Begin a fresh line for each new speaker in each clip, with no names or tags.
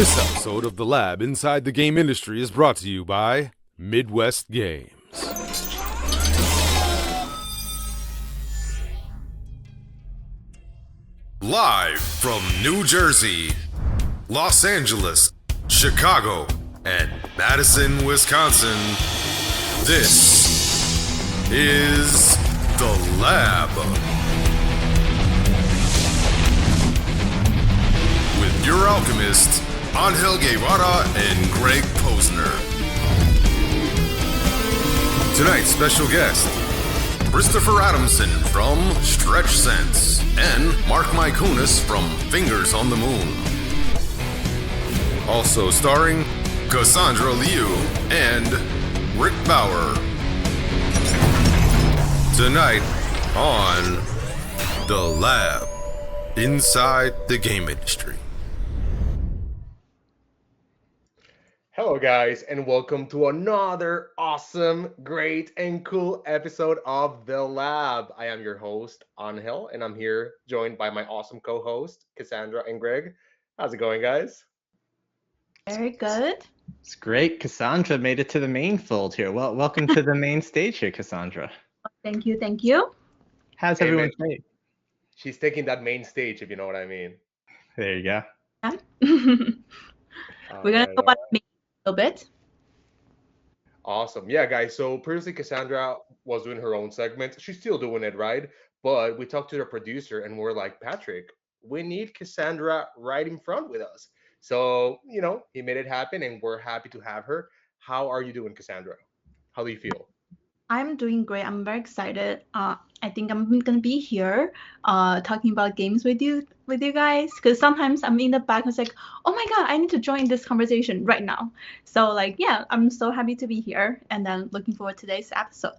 This episode of The Lab Inside the Game Industry is brought to you by Midwest Games. Live from New Jersey, Los Angeles, Chicago, and Madison, Wisconsin, this is The Lab. With your alchemists, Angel Guevara and Greg Posner. Tonight's special guest, Christopher Adamson from StretchSense and Mark Mikunas from Fingers on the Moon. Also starring Cassandra Liu and Rick Bauer. Tonight on The Lab Inside the Game Industry.
Hello guys, and welcome to another awesome, great, and cool episode of The Lab. I am your host, Angel, and I'm here joined by my awesome co-host, Cassandra and Greg. How's it going, guys?
Very good.
It's great. Cassandra made it to the main fold here. Well, welcome to the main stage here, Cassandra.
Thank you, thank you.
How's everyone doing?
She's taking that main stage, if you know what I mean.
There you go.
Yeah. We're going to talk about me a little bit.
Awesome. Yeah, guys. So previously, Cassandra was doing her own segment. She's still doing it, right? But we talked to the producer and we're like, Patrick, we need Cassandra right in front with us. So, he made it happen and we're happy to have her. How are you doing, Cassandra? How do you feel?
I'm doing great. I'm very excited. I think I'm going to be here talking about games with you guys, because sometimes I'm in the back. It's like, oh my God, I need to join this conversation right now. So I'm so happy to be here and then looking forward to today's episode.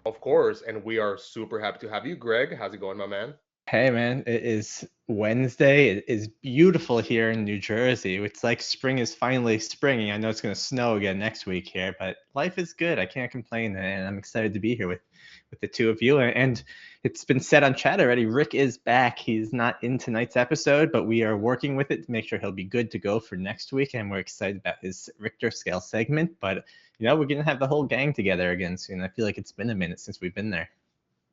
Of course. And we are super happy to have you. Greg, how's it going, my man?
Hey, man. It is Wednesday. It is beautiful here in New Jersey. It's like spring is finally springing. I know it's going to snow again next week here, but life is good. I can't complain, and I'm excited to be here with the two of you. And it's been said on chat already, Rick is back. He's not in tonight's episode, but we are working with it to make sure he'll be good to go for next week, and we're excited about his Richter scale segment. But, we're going to have the whole gang together again soon. I feel like it's been a minute since we've been there.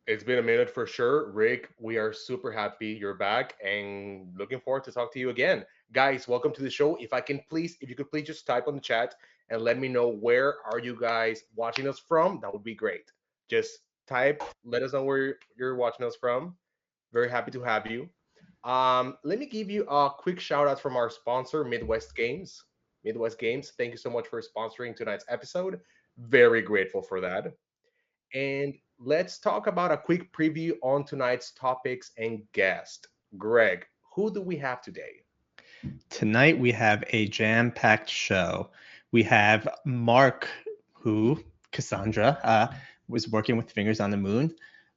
It's been a minute for sure. Rick, we are super happy you're back and looking forward to talk to you again. Guys, welcome to the show. If you could please just type on the chat and let me know where are you guys watching us from, that would be great. Just type, let us know where you're watching us from. Very happy to have you. Let me give you a quick shout out from our sponsor, Midwest Games. Midwest Games, thank you so much for sponsoring tonight's episode. Very grateful for that. And let's talk about a quick preview on tonight's topics and guest. Greg, who do we have today?
Tonight we have a jam-packed show. We have Mark, who Cassandra was working with Fingers on the Moon,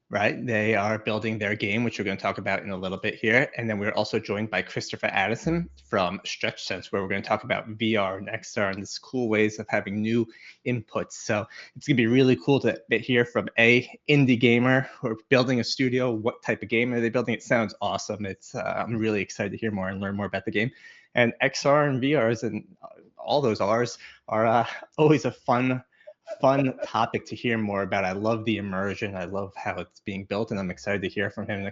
right? They are building their game, which we're going to talk about in a little bit here. And then we're also joined by Christopher Adamson from StretchSense, where we're going to talk about VR and XR and this cool ways of having new inputs. So it's going to be really cool to hear from a indie gamer who are building a studio. What type of game are they building? It sounds awesome. I'm really excited to hear more and learn more about the game. And XR and VRs and all those Rs are always a fun topic to hear more about. I love the immersion. I love how it's being built, and I'm excited to hear from him,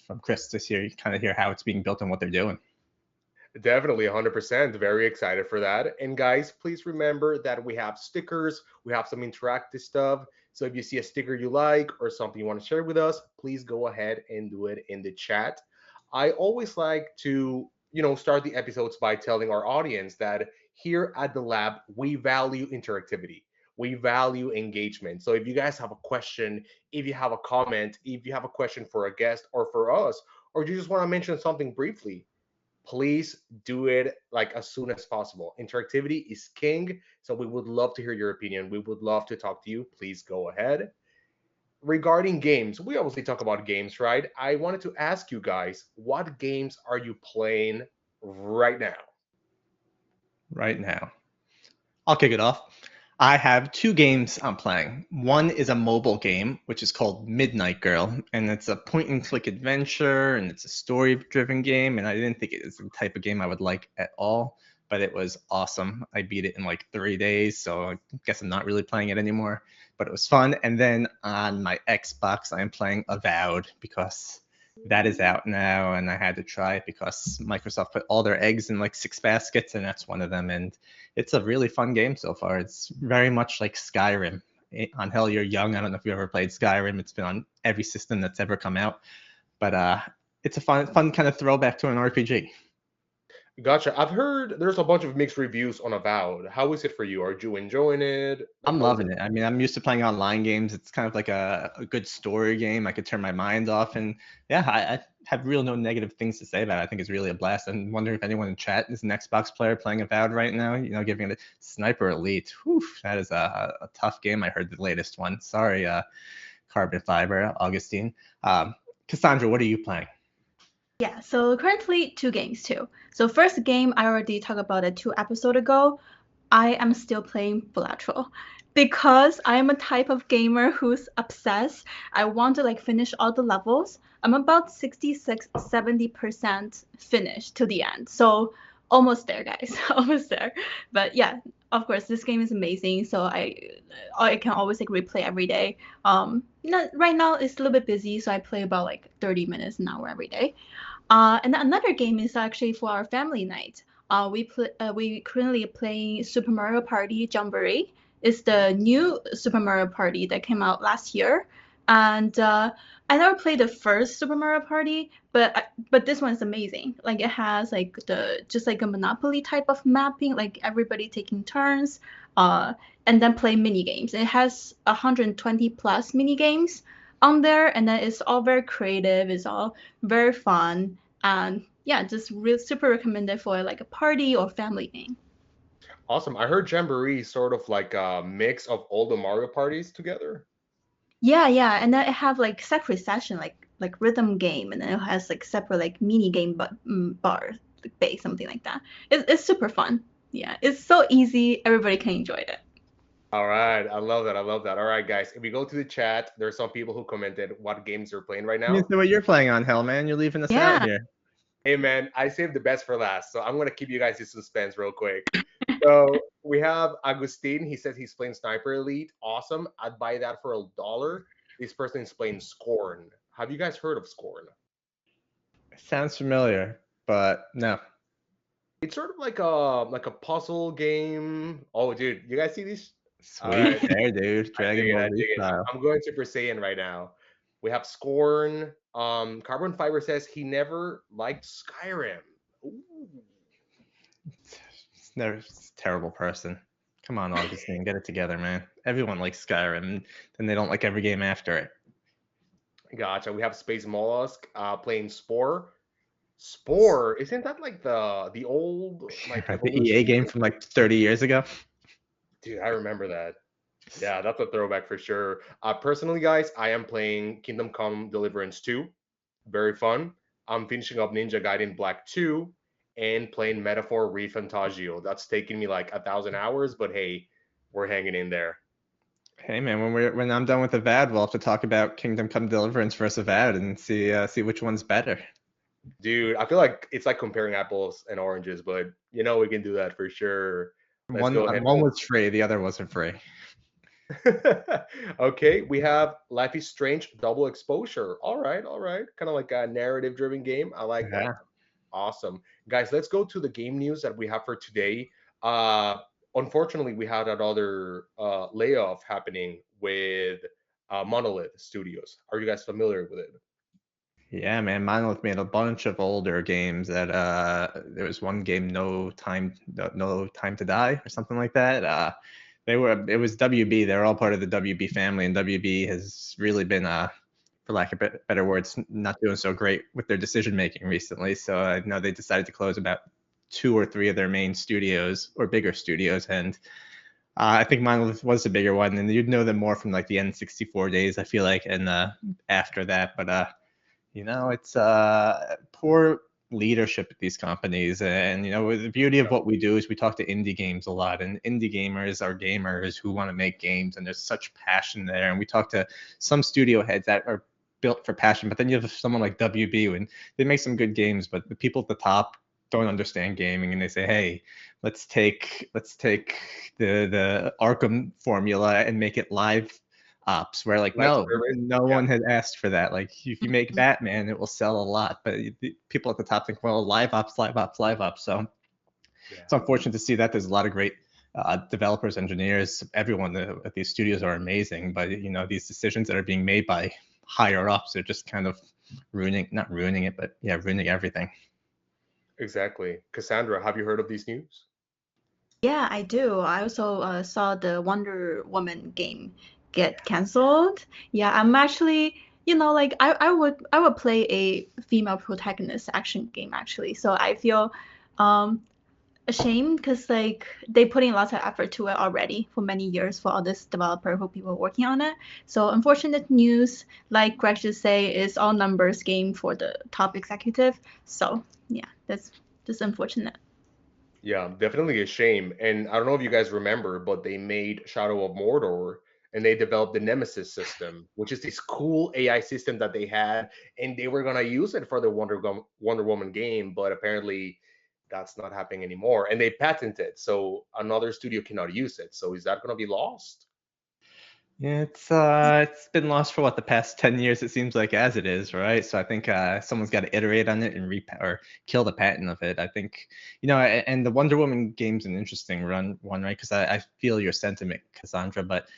from Chris this year, hear how it's being built and what they're doing.
Definitely 100%. Very excited for that. And guys, please remember that we have stickers. We have some interactive stuff. So if you see a sticker you like or something you want to share with us, please go ahead and do it in the chat. I always like to, start the episodes by telling our audience that here at the lab, we value interactivity. We value engagement. So if you guys have a question, if you have a comment, if you have a question for a guest or for us, or you just want to mention something briefly, please do it as soon as possible. Interactivity is king. So we would love to hear your opinion. We would love to talk to you. Please go ahead. Regarding games, we obviously talk about games, right? I wanted to ask you guys, what games are you playing right now?
Right now. I'll kick it off. I have two games I'm playing. One is a mobile game, which is called Midnight Girl, and it's a point-and-click adventure, and it's a story-driven game, and I didn't think it was the type of game I would like at all, but it was awesome. I beat it in like 3 days, so I guess I'm not really playing it anymore, but it was fun. And then on my Xbox, I am playing Avowed because that is out now, and I had to try it because Microsoft put all their eggs in like 6 baskets, and that's one of them. And it's a really fun game so far. It's very much like Skyrim. On Hell You're Young, I don't know if you ever played Skyrim. It's been on every system that's ever come out, but it's a fun kind of throwback to an RPG.
Gotcha. I've heard there's a bunch of mixed reviews on Avowed. How is it for you? Are you enjoying it?
I'm
How is
loving it. I mean, I'm used to playing online games. It's kind of like a good story game. I could turn my mind off, and yeah, I have real no negative things to say about it. I think it's really a blast. I'm wondering if anyone in chat is an Xbox player playing Avowed right now. You know, giving it a Sniper Elite. Whew, that is a tough game. I heard the latest one. Sorry, Carbon Fiber, Augustine. Cassandra, what are you playing?
Yeah, so currently 2 games too. So first game I already talked about it 2 episodes ago. I am still playing Bilateral because I am a type of gamer who's obsessed. I want to like finish all the levels. I'm about 66-70% finished to the end. So almost there, guys. Almost there. But yeah, of course, this game is amazing. So I can always like replay every day. Right now it's a little bit busy, so I play about like 30 minutes an hour every day. And another game is actually for our family night. We currently playing Super Mario Party Jamboree. It's the new Super Mario Party that came out last year, and I never played the first Super Mario Party, but this one is amazing. Like it has like just like a Monopoly type of mapping, like everybody taking turns, and then play mini games. It has 120 plus mini games on there, and then it's all very creative. It's all very fun, and yeah, just real super recommended for like a party or family game.
awesome. I heard Jamboree is sort of like a mix of all the Mario parties together.
Yeah, and then it have like separate session like rhythm game, and then it has like separate like mini game bar like base something like that. It's super fun. Yeah, it's so easy. Everybody can enjoy it.
All right, I love that. I love that. All right, guys, if we go to the chat, there's some people who commented what games they're playing right now.
You know what you're playing on, Hell, man. You're leaving us
Yeah.
out here.
Hey, man, I saved the best for last, so I'm gonna keep you guys in suspense real quick. So we have Agustin. He says he's playing Sniper Elite. Awesome. I'd buy that for $1. This person is playing Scorn. Have you guys heard of Scorn?
Sounds familiar, but no.
It's sort of like a puzzle game. Oh, dude, you guys see these?
Sweet
Alright.
there, dude. Dragon Ball Z style.
I'm going Super Saiyan right now. We have Scorn. Carbon Fiber says he never liked Skyrim. Ooh.
It's a terrible person. Come on, Augustine, get it together, man. Everyone likes Skyrim, and they don't like every game after it.
Gotcha. We have Space Mollusk playing Spore. Spore, isn't that like the old like
The EA game from like 30 years ago?
Dude, I remember that. Yeah, that's a throwback for sure. Personally, guys, I am playing Kingdom Come Deliverance 2. Very fun. I'm finishing up Ninja Gaiden Black 2 and playing Metaphor ReFantagio. That's taking me like 1,000 hours, but hey, we're hanging in there.
Hey man, when I'm done with Avowed, we'll have to talk about Kingdom Come Deliverance versus Avowed and see which one's better.
Dude, I feel like it's like comparing apples and oranges, but you know we can do that for sure. Let's go ahead.
One was free, the other wasn't free.
Okay, we have Life is Strange Double Exposure. All right. Kind of like a narrative driven game. I like that. Awesome. Guys, let's go to the game news that we have for today. Unfortunately, we had another layoff happening with Monolith Studios. Are you guys familiar with it?
Yeah, man, Monolith made a bunch of older games that there was one game, No Time to Die or something like that. It was WB. They're all part of the WB family, and WB has really been, for lack of better words, not doing so great with their decision making recently. So I know they decided to close about 2 or 3 of their main studios or bigger studios, and I think Monolith was the bigger one, and you'd know them more from like the N64 days, I feel like, and after that. But it's poor leadership at these companies. And the beauty of what we do is we talk to indie games a lot, and indie gamers are gamers who want to make games, and there's such passion there. And we talk to some studio heads that are built for passion, but then you have someone like WB, and they make some good games, but the people at the top don't understand gaming, and they say, hey, let's take the Arkham formula and make it live ops, where like, no one has asked for that. Like, if you make Batman, it will sell a lot, but the people at the top think, well, live ops. So it's unfortunate to see that. There's a lot of great developers, engineers, everyone at these studios are amazing, but these decisions that are being made by higher ups are just kind of ruining everything.
Exactly. Cassandra, have you heard of these news?
Yeah, I do. I also saw the Wonder Woman game get canceled. Yeah, I'm actually, like I would play a female protagonist action game actually. So I feel ashamed because like they put in lots of effort to it already for many years for all this developer who people working on it. So unfortunate news, like Greg just say, is all numbers game for the top executive. So yeah, that's just unfortunate.
Yeah, definitely a shame. And I don't know if you guys remember, but they made Shadow of Mordor and they developed the Nemesis system, which is this cool AI system that they had, and they were gonna use it for the Wonder Woman game, but apparently that's not happening anymore. And they patented, so another studio cannot use it. So is that gonna be lost?
Yeah, it's been lost for the past 10 years, it seems like, as it is, right? So I think someone's got to iterate on it and or kill the patent of it. I think, and the Wonder Woman game's an interesting one, right? Because I feel your sentiment, Cassandra, but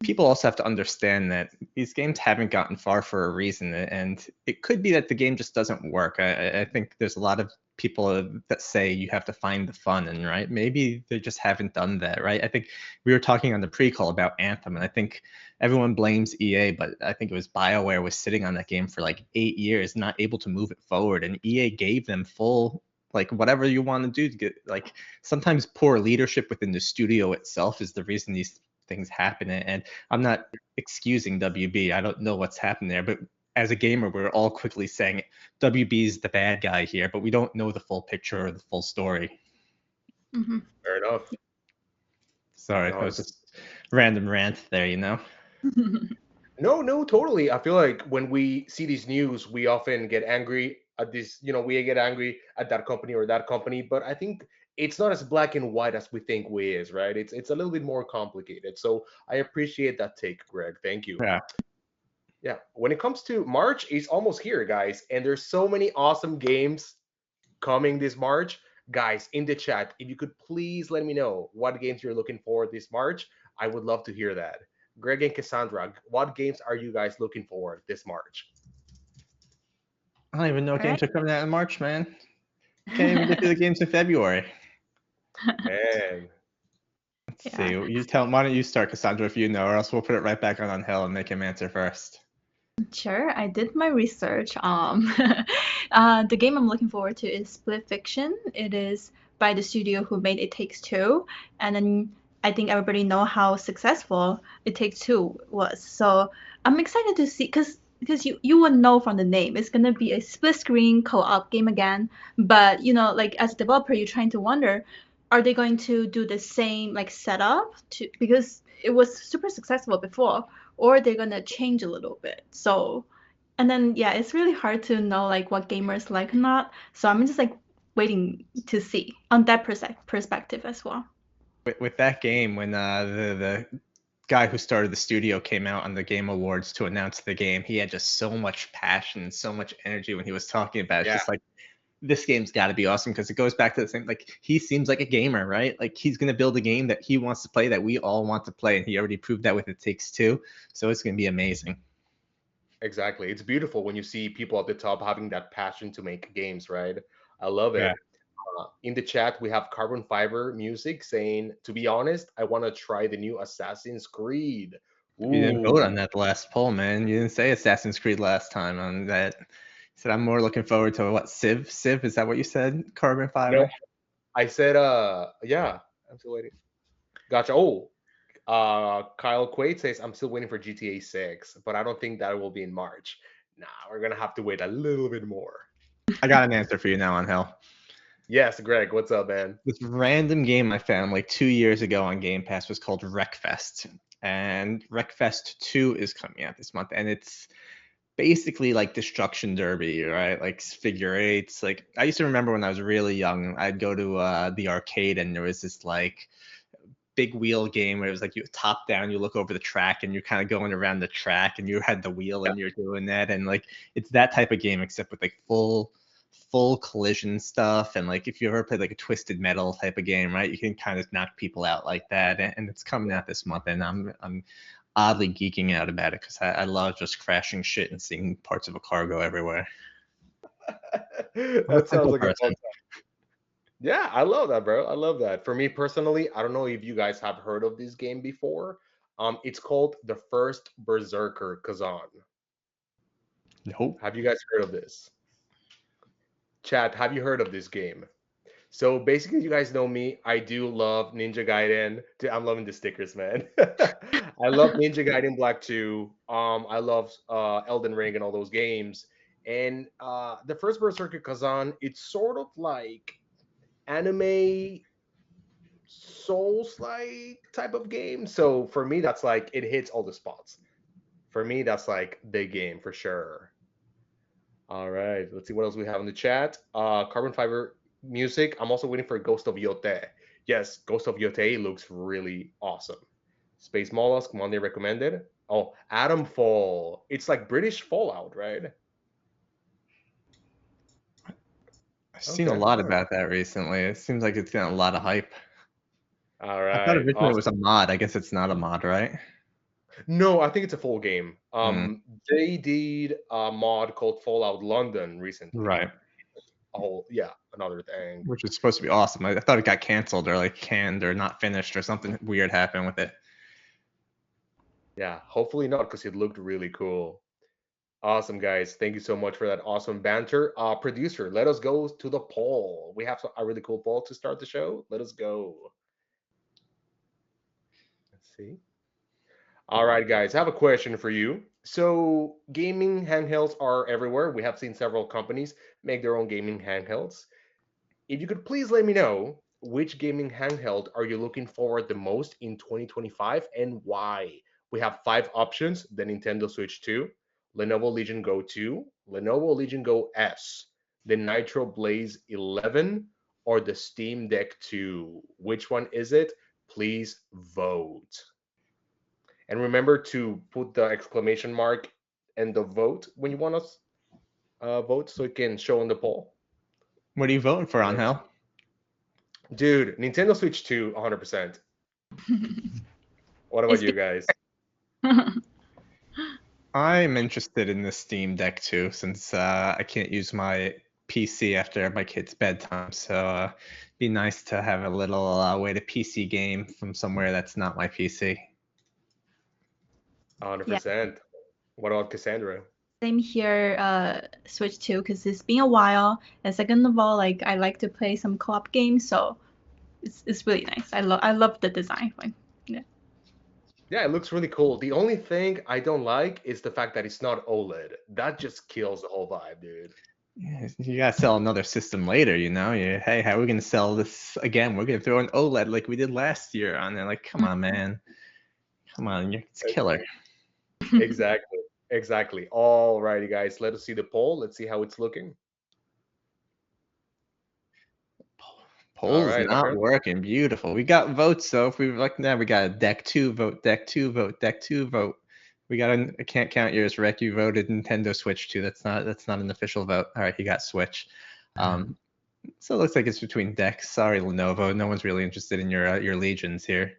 people also have to understand that these games haven't gotten far for a reason, and it could be that the game just doesn't work. I think there's a lot of people that say you have to find the fun, and right, maybe they just haven't done that, right? I think we were talking on the pre-call about Anthem, and I think everyone blames EA, but I think it was BioWare was sitting on that game for like 8 years, not able to move it forward, and EA gave them full, like, whatever you want to do to get, like, sometimes poor leadership within the studio itself is the reason these things happen. And I'm not excusing WB. I don't know what's happened there, but as a gamer, we're all quickly saying WB is the bad guy here, but we don't know the full picture or the full story.
Mm-hmm.
Fair enough.
Sorry, that was just random rant there,
No, totally. I feel like when we see these news, we often get angry at this, we get angry at that company or that company, but I think it's not as black and white as we think we is, right? It's a little bit more complicated. So I appreciate that take, Greg. Thank you.
Yeah.
Yeah. When it comes to March, it's almost here, guys, and there's so many awesome games coming this March. Guys, in the chat, if you could please let me know what games you're looking for this March, I would love to hear that. Greg and Cassandra, what games are you guys looking for this March?
I don't even know what games are coming out in March, man. Can't even get to the games in February.
Man.
Let's see. Why don't you start, Cassandra, if you know, or else we'll put it right back on Hell and make him answer first.
Sure, I did my research. The game I'm looking forward to is Split Fiction. It is by the studio who made It Takes Two, and then I think everybody know how successful It Takes Two was. So I'm excited to see, because you would know from the name, it's gonna be a split screen co-op game again. But like as a developer, you're trying to wonder, are they going to do the same like setup because it was super successful before, or they're gonna change a little bit. So, and then it's really hard to know like what gamers like or not. So I'm just like waiting to see on that perspective as well.
With that game, when the guy who started the studio came out on the Game Awards to announce the game, he had just so much passion and so much energy when he was talking about it. It's just like, this game's got to be awesome, because it goes back to the same, like, he seems like a gamer, right? Like, he's going to build a game that he wants to play, that we all want to play, and he already proved that with It Takes Two, so it's going to be amazing.
Exactly. It's beautiful when you see people at the top having that passion to make games, right? I love it.
Yeah.
In the chat, we have Carbon Fiber Music saying, to be honest, I want to try the new Assassin's Creed.
Ooh. You didn't vote on that last poll, man. You didn't say Assassin's Creed last time on that. You said, I'm more looking forward to what, Civ? Is that what you said? Carbon Fiber?
No, I said, yeah, I'm still waiting. Gotcha. Oh, Kyle Quaid says, I'm still waiting for GTA 6, but I don't think that will be in March. Nah, we're going to have to wait a little bit more.
I got an answer for you now, Angel.
Yes, Greg, what's up, man?
This random game I found like 2 years ago on Game Pass was called Wreckfest. And Wreckfest 2 is coming out this month. And it's basically like Destruction Derby, right? Like figure eights. Like I used to remember when I was really young, I'd go to the arcade and there was this like big wheel game where it was like you top down, you look over the track and you're kind of going around the track and you had the wheel and you're doing that. And like it's that type of game except with like full collision stuff. And like if you ever played like a Twisted Metal type of game, right, you can kind of knock people out like that. And it's coming out this month and I'm oddly geeking out about it because I love just crashing shit and seeing parts of a car go everywhere.
That sounds like a fun time. Yeah, I love that, bro. I love that. For me personally, I don't know if you guys have heard of this game before. It's called The First Berserker Kazan.
Nope.
Have you guys heard of this? Chat, have you heard of this game? So basically, you guys know me. I do love Ninja Gaiden. Dude, I'm loving the stickers, man. I love Ninja Gaiden Black 2. I love Elden Ring and all those games. And The First Berserker Kazan, it's sort of like anime Souls-like type of game. So for me, that's like it hits all the spots. For me, that's like the game for sure. All right, let's see what else we have in the chat. Carbon Fiber Music. I'm also waiting for Ghost of Yote. Yes, Ghost of Yote looks really awesome. Space Mollusk, Monday recommended. Oh, Atom Fall. It's like British Fallout, right?
I've seen a lot about that recently. It seems like it's getting a lot of hype.
All right.
I thought originally it was a mod. I guess it's not a mod, right?
No, I think it's a full game. They did a mod called Fallout London recently.
Right.
Oh, yeah, another thing.
Which is supposed to be awesome. I thought it got canceled or like canned or not finished or something weird happened with it.
Yeah, hopefully not because it looked really cool. Awesome, guys. Thank you so much for that awesome banter. Producer, let us go to the poll. We have a really cool poll to start the show. Let us go. Let's see. All right, guys, I have a question for you. So gaming handhelds are everywhere. We have seen several companies make their own gaming handhelds. If you could please let me know, which gaming handheld are you looking forward the most in 2025 and why? We have 5 options: the Nintendo Switch 2, Lenovo Legion Go 2, Lenovo Legion Go S, the Nitro Blaze 11, or the Steam Deck 2. Which one is it? Please vote. And remember to put the exclamation mark and the vote when you want us vote so it can show on the poll.
What are you voting for, Angel?
Dude, Nintendo Switch 2, 100%. What about you guys?
I'm interested in the Steam Deck too, since I can't use my PC after my kid's bedtime. So it'd be nice to have a little way to PC game from somewhere that's not my PC.
100%. Yeah. What about Cassandra?
Same here, Switch 2, because it's been a while. And second of all, like I like to play some co-op games, so it's really nice. I love the design. Like, yeah.
Yeah, it looks really cool. The only thing I don't like is the fact that it's not OLED. That just kills the whole vibe, dude.
Yeah, you gotta sell another system later, you know? Hey, how are we gonna sell this again? We're gonna throw an OLED like we did last year on there. Like, come on, man. Come on, it's killer.
Exactly. All righty, guys. Let us see the poll. Let's see how it's looking.
Poll's not working. Beautiful. We got votes, though. If we like now, we got a Deck 2 vote, Deck 2 vote, Deck 2 vote. We got I can't count yours, Rick. You voted Nintendo Switch 2. That's not an official vote. All right, he got Switch. So it looks like it's between decks. Sorry, Lenovo. No one's really interested in your Legions here.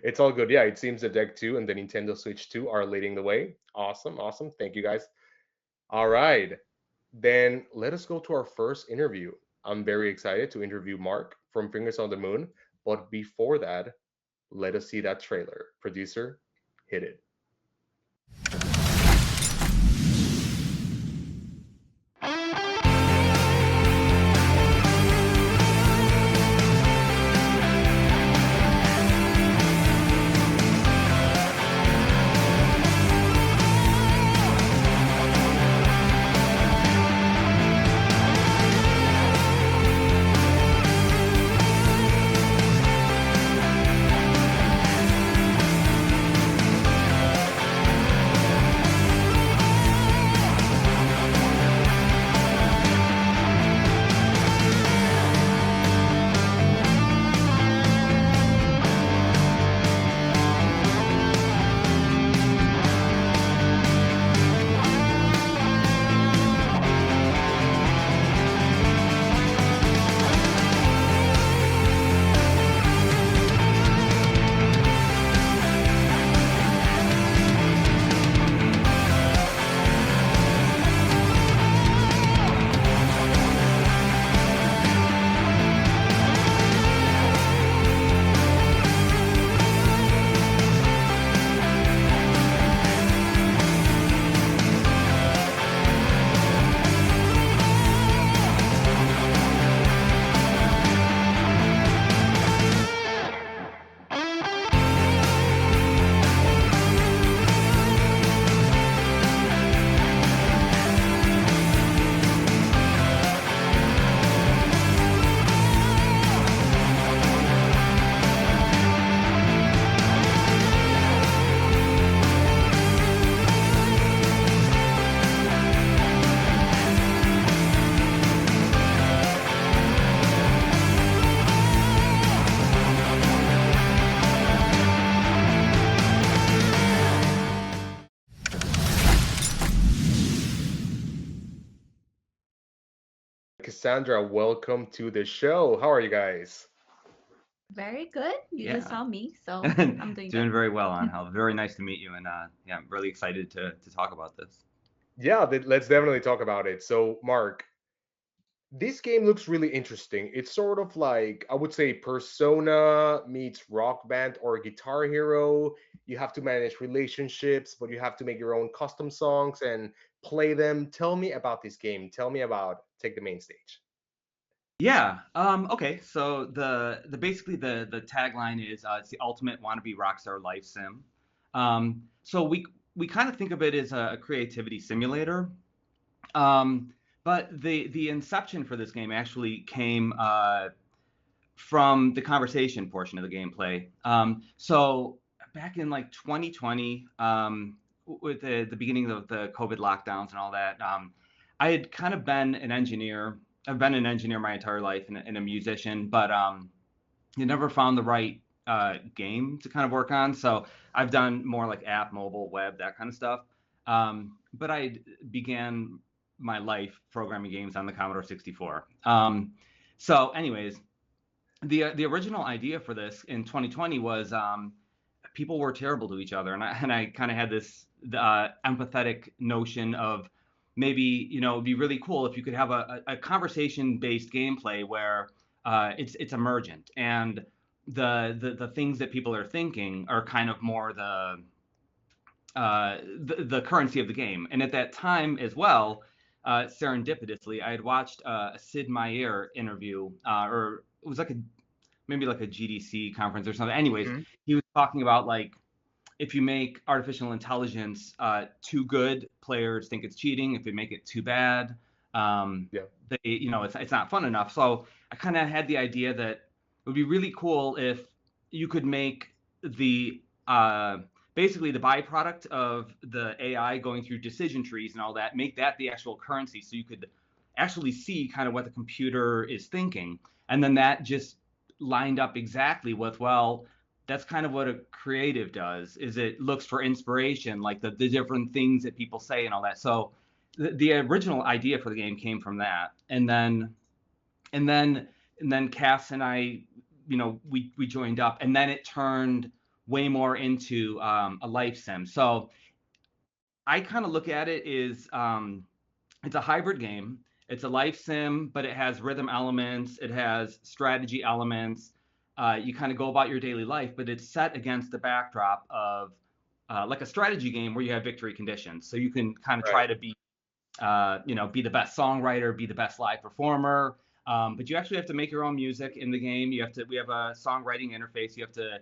It's all good. Yeah, it seems the Deck 2 and the Nintendo Switch 2 are leading the way. Awesome. Thank you, guys. All right. Then let us go to our first interview. I'm very excited to interview Mark from Fingers on the Moon. But before that, let us see that trailer. Producer, hit it. Cassandra, welcome to the show. How are you guys?
Very good. You just
Yeah.
saw me, so I'm doing
Doing
good.
very well, Angel. Very nice to meet you, and yeah, I'm really excited to talk about this.
Yeah, let's definitely talk about it. So, Mark, this game looks really interesting. It's sort of like, I would say, Persona meets Rock Band or Guitar Hero. You have to manage relationships, but you have to make your own custom songs and play them. Tell me about this game. Tell me about Take the Main Stage.
Yeah. Okay. So the basically the tagline is it's the ultimate wannabe rockstar life sim. So we kind of think of it as a creativity simulator. Um, but the inception for this game actually came from the conversation portion of the gameplay. So back in like 2020, with the beginning of the COVID lockdowns and all that, I had kind of been an engineer. I've been an engineer my entire life and a musician, but you never found the right game to kind of work on. So I've done more like app, mobile, web, that kind of stuff. But I began my life programming games on the Commodore 64. So anyways, the original idea for this in 2020 was people were terrible to each other, and I kind of had this empathetic notion of maybe it'd be really cool if you could have a conversation based gameplay where it's emergent and the things that people are thinking are kind of more the currency of the game. And at that time as well, serendipitously, I had watched a Sid Meier interview, or it was like maybe like a GDC conference or something. Anyways,
Mhm.
he was talking about like if you make artificial intelligence too good, players think it's cheating. If you make it too bad,
Yeah.
it's not fun enough. So I kind of had the idea that it would be really cool if you could make the basically the byproduct of the AI going through decision trees and all that, make that the actual currency, so you could actually see kind of what the computer is thinking, and then that just lined up exactly with, well, that's kind of what a creative does, is it looks for inspiration, like the different things that people say and all that. So the original idea for the game came from that, and then Cass and I, we joined up, and then it turned way more into a life sim. So I kind of look at it as it's a hybrid game. It's a life sim, but it has rhythm elements. It has strategy elements. You kind of go about your daily life, but it's set against the backdrop of like a strategy game where you have victory conditions. So you can kind of
Right.
try to be the best songwriter, be the best live performer. But you actually have to make your own music in the game. We have a songwriting interface. You have to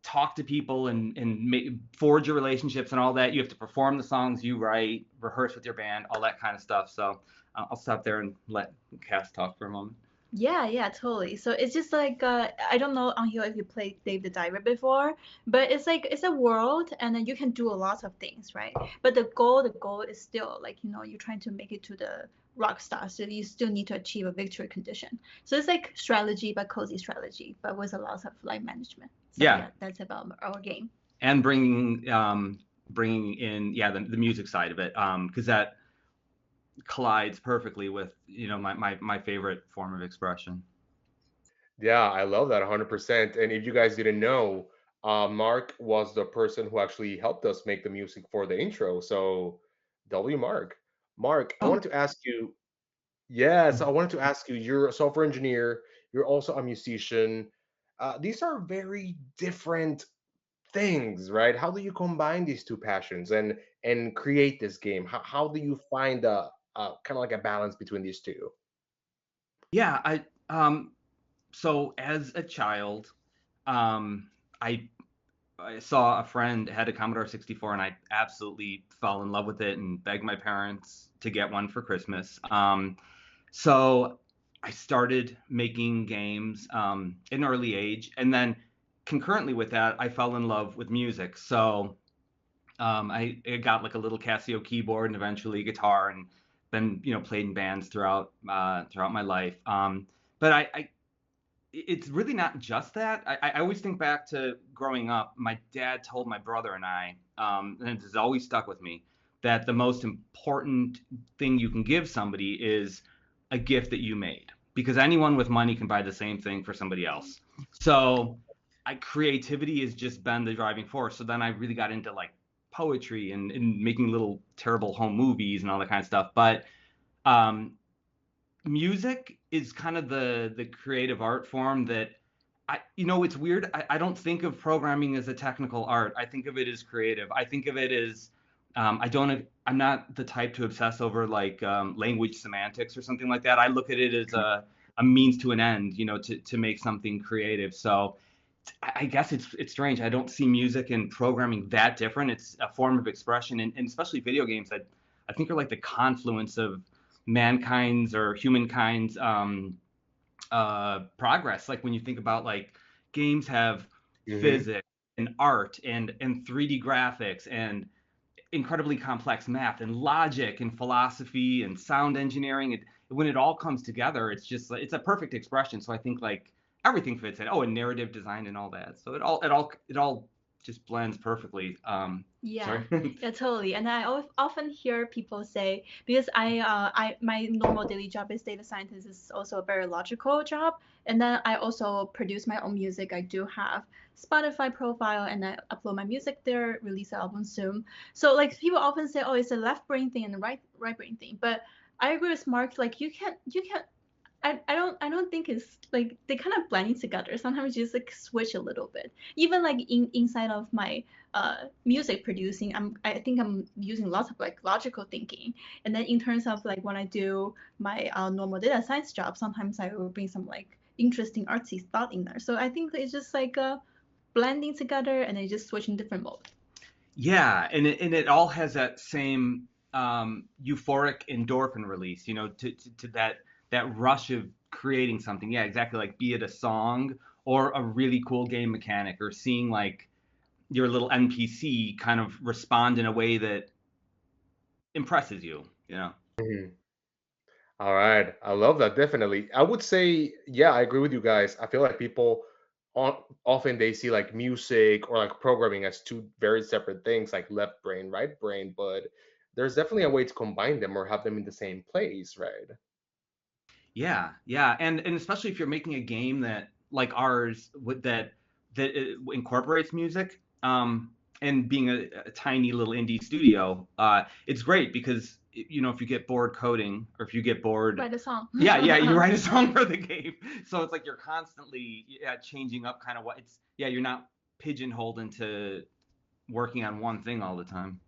talk to people and forge your relationships and all that. You have to perform the songs you write, rehearse with your band, all that kind of stuff. So I'll stop there and let Cass talk for a moment.
Yeah, totally. So it's just like I don't know on here if you played Dave the Diver before, but it's like it's a world and then you can do a lot of things, right? But the goal is still like you're trying to make it to the rock star, so you still need to achieve a victory condition. So it's like strategy, but cozy strategy, but with a lot of like management. So
Yeah.
that's about our game.
And bringing in the music side of it, because that collides perfectly with my favorite form of expression.
Yeah, I love that 100%. And if you guys didn't know, Mark was the person who actually helped us make the music for the intro. So, W Mark. Mark, I
Oh.
wanted to ask you, yes, I wanted to ask you, you're a software engineer, you're also a musician. These are very different things, right? How do you combine these two passions and create this game? How do you find a kind of like a balance between these two?
Yeah, so as a child, um, I I saw a friend had a Commodore 64, and I absolutely fell in love with it and begged my parents to get one for Christmas. So I started making games at an early age, and then concurrently with that, I fell in love with music. So I got like a little Casio keyboard and eventually a guitar, and then played in bands throughout my life. But it's really not just that. I always think back to growing up. My dad told my brother and I, and it has always stuck with me, that the most important thing you can give somebody is a gift that you made, because anyone with money can buy the same thing for somebody else. So creativity has just been the driving force. So then I really got into like poetry and making little terrible home movies and all that kind of stuff. But um, music is kind of the creative art form that it's weird. I don't think of programming as a technical art. I think of it as creative. I think of it as I'm not the type to obsess over like language semantics or something like that. I look at it as a means to an end, to make something creative. So I guess it's strange. I don't see music and programming that different. It's a form of expression, and especially video games. I think are like the confluence of mankind's or humankind's progress. Like when you think about like games have physics and art and 3D graphics and incredibly complex math and logic and philosophy and sound engineering. When it all comes together, it's a perfect expression. So I think like everything fits in. Oh, and narrative design and all that. So it all just blends perfectly.
Yeah,
Sorry.
yeah, totally. And I often hear people say, because my normal daily job as data scientist is also a very logical job, and then I also produce my own music. I do have Spotify profile, and I upload my music there, release an album soon. So like people often say, oh, it's a left brain thing and a right brain thing. But I agree with Mark. Like you can't. I don't think it's like they kind of blend together. Sometimes you just like switch a little bit. Even like inside of my music producing, I think I'm using lots of like logical thinking. And then in terms of like when I do my normal data science job, sometimes I will bring some like interesting artsy thought in there. So I think it's just like blending together and then just switching different mode.
Yeah, and it all has that same euphoric endorphin release, to that rush of creating something. Yeah, exactly. Like be it a song or a really cool game mechanic, or seeing like your little NPC kind of respond in a way that impresses you.
Mhm. All right, I love that. Definitely, I would say, yeah, I agree with you guys. I feel like people often they see like music or like programming as two very separate things, like left brain, right brain. But there's definitely a way to combine them or have them in the same place, right?
Yeah, yeah, and especially if you're making a game that like ours that incorporates music, and being a tiny little indie studio, it's great because if you get bored coding or if you get bored,
Write a song.
yeah, you write a song for the game. So it's like you're constantly changing up kind of you're not pigeonholed into working on one thing all the time.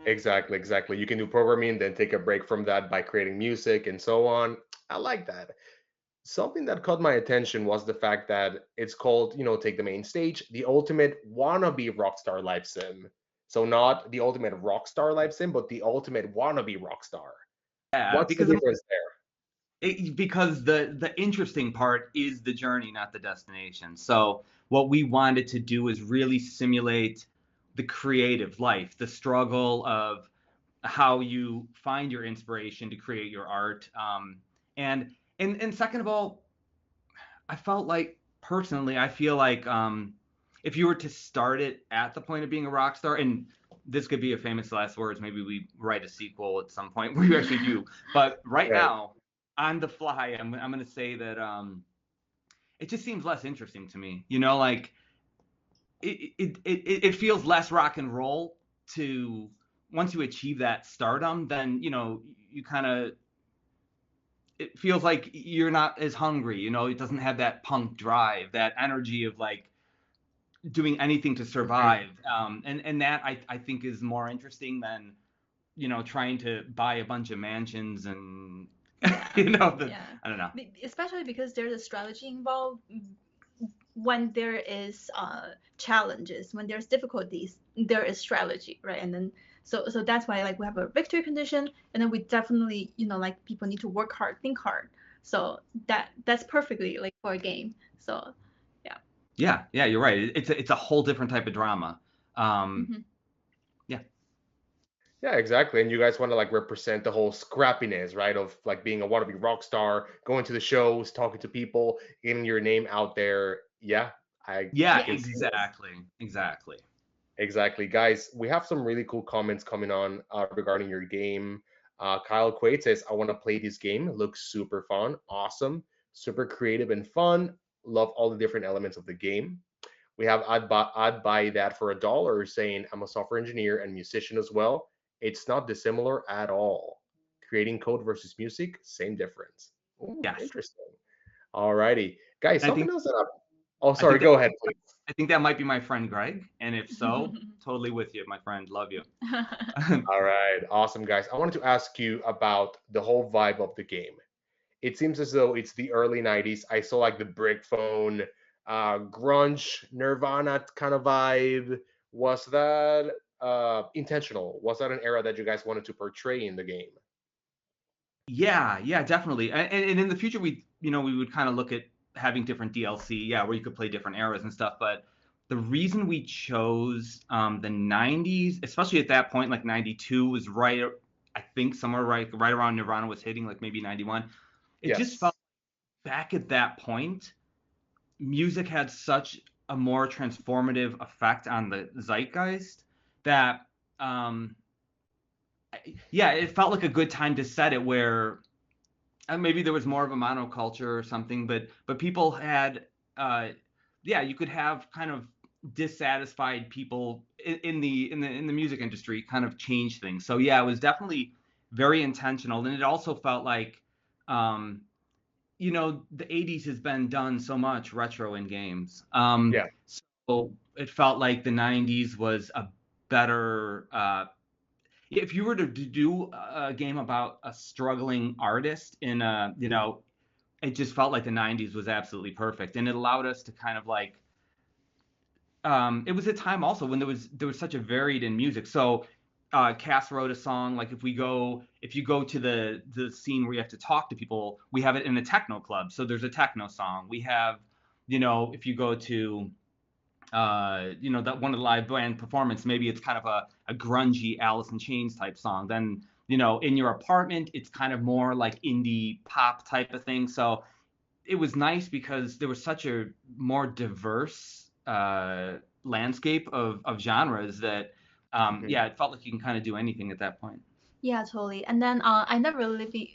Exactly, exactly. You can do programming, then take a break from that by creating music and so on. I like that. Something that caught my attention was the fact that it's called, take the main stage, the ultimate wannabe rockstar life sim. So not the ultimate rockstar life sim, but the ultimate wannabe rockstar.
Yeah,
What's the difference there?
because the interesting part is the journey, not the destination. So what we wanted to do is really simulate the creative life, the struggle of how you find your inspiration to create your art. And second of all, I felt like personally, I feel like if you were to start it at the point of being a rock star, and this could be a famous last words, maybe we write a sequel at some point where you actually do. But right
Right.
now, on the fly, I'm going to say that it just seems less interesting to me. Like it feels less rock and roll to once you achieve that stardom, then you kind of it feels like you're not as hungry. It doesn't have that punk drive, that energy of like doing anything to survive. And that I think is more interesting than trying to buy a bunch of mansions and
Yeah, yeah.
I don't know.
Especially because there's a strategy involved. When there is challenges, when there's difficulties, there is strategy, right? And then so that's why like we have a victory condition, and then we definitely like people need to work hard, think hard. So that's perfectly like for a game. So yeah.
Yeah, you're right. It's a whole different type of drama.
Hmm.
Yeah.
Yeah, exactly. And you guys want to like represent the whole scrappiness, right? Of like being a wannabe rock star, going to the shows, talking to people, getting your name out there. Yeah, I
Yeah,
can see it.
exactly.
Exactly. Guys, we have some really cool comments coming on regarding your game. Kyle Quaid says, I want to play this game. It looks super fun, awesome, super creative and fun. Love all the different elements of the game. We have I'd buy that for $1 saying I'm a software engineer and musician as well. It's not dissimilar at all. Creating code versus music, same difference. Ooh,
Yes.
interesting. Alrighty. Guys,
I
something
think
else that oh,
I
sorry,
think
go
that
ahead, please.
I think that might be my friend Greg, and if so, totally with you, my friend. Love you.
All right, awesome, guys. I wanted to ask you about the whole vibe of the game. It seems as though it's the early 90s. I saw like the brick phone, grunge, Nirvana kind of vibe. Was that intentional? Was that an era that you guys wanted to portray in the game?
Yeah, yeah, definitely. And in the future, we would kind of look at having different DLC, yeah, where you could play different eras and stuff. But the reason we chose the 90s, especially at that point, like 92 was right, I think somewhere right around Nirvana was hitting, like maybe 91. It just
Yes.
felt back at that point, music had such a more transformative effect on the zeitgeist that yeah, it felt like a good time to set it where maybe there was more of a monoculture or something, but people had yeah, you could have kind of dissatisfied people in the music industry kind of change things. So yeah, it was definitely very intentional, and it also felt like um the 80s has been done so much retro in games.
Yeah.
So it felt like the 90s was a better if you were to do a game about a struggling artist in it just felt like the 90s was absolutely perfect, and it allowed us to kind of like it was a time also when there was such a varied in music. So Cass wrote a song like if you go to the scene where you have to talk to people, we have it in a techno club, so there's a techno song. We have if you go to that one of the live band performance, maybe it's kind of a grungy Alice in Chains type song. Then, in your apartment, it's kind of more like indie pop type of thing. So it was nice because there was such a more diverse landscape of genres that,
Mhm.
yeah, it felt like you can kind of do anything at that point.
Yeah, totally. And then I never lived in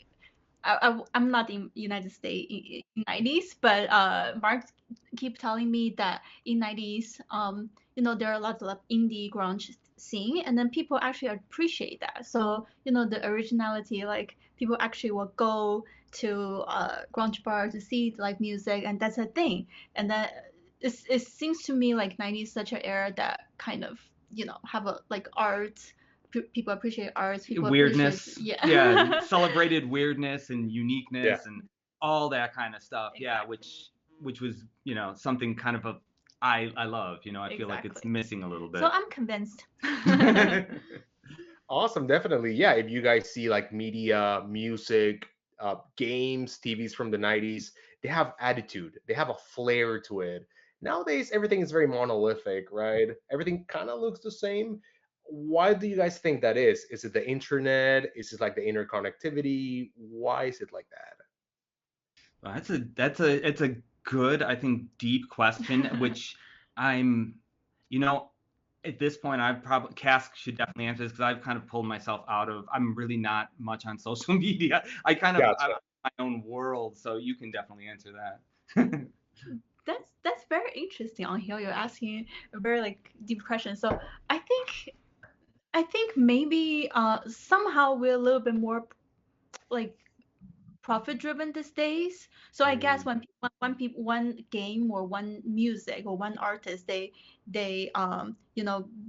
I'm not in United States in 90s, but Mark keep telling me that in 90s, there are lots of indie grunge scene, and then people actually appreciate that. So, the originality, like people actually will go to grunge bar to see live music, and that's a thing. And then it seems to me like 90s such an era that kind of, have a like art. People appreciate arts. People appreciate,
Weirdness,
yeah.
yeah, celebrated weirdness and
Yeah.
uniqueness and all that kind of stuff. Yeah,
Exactly.
which was something kind of I love. I feel like it's
Exactly.
missing a little
So
bit.
I'm convinced.
Awesome, definitely. Yeah, if you guys see like media, music, games, TVs from the 90s, they have attitude, they have a flair to it. Nowadays, everything is very monolithic, right? Everything kind of looks the same. Why do you guys think that is? Is it the internet? Is it like the interconnectivity? Why is it like that?
Well, it's a good, I think, deep question, which I'm, you know, at this point, I've probably Cask should definitely answer this because I've kind of pulled myself out of. I'm really not much on social media. I'm
Gotcha.
in my own world, so you can definitely answer that.
That's very interesting on here. You're asking a very like deep question. So I think I think maybe somehow we're a little bit more like profit driven these days. So I guess
Mm,
one game or one music or one artist they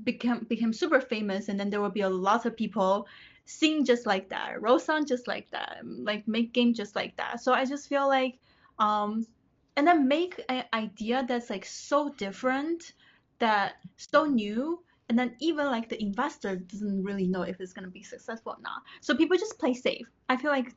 became super famous, and then there will be a lot of people sing just like that, wrote song just like that, like make game just like that. So I just feel like um and then make an idea that's like so different, that so new, and then even like the investor doesn't really know if it's going to be successful or not, so people just play safe. I feel like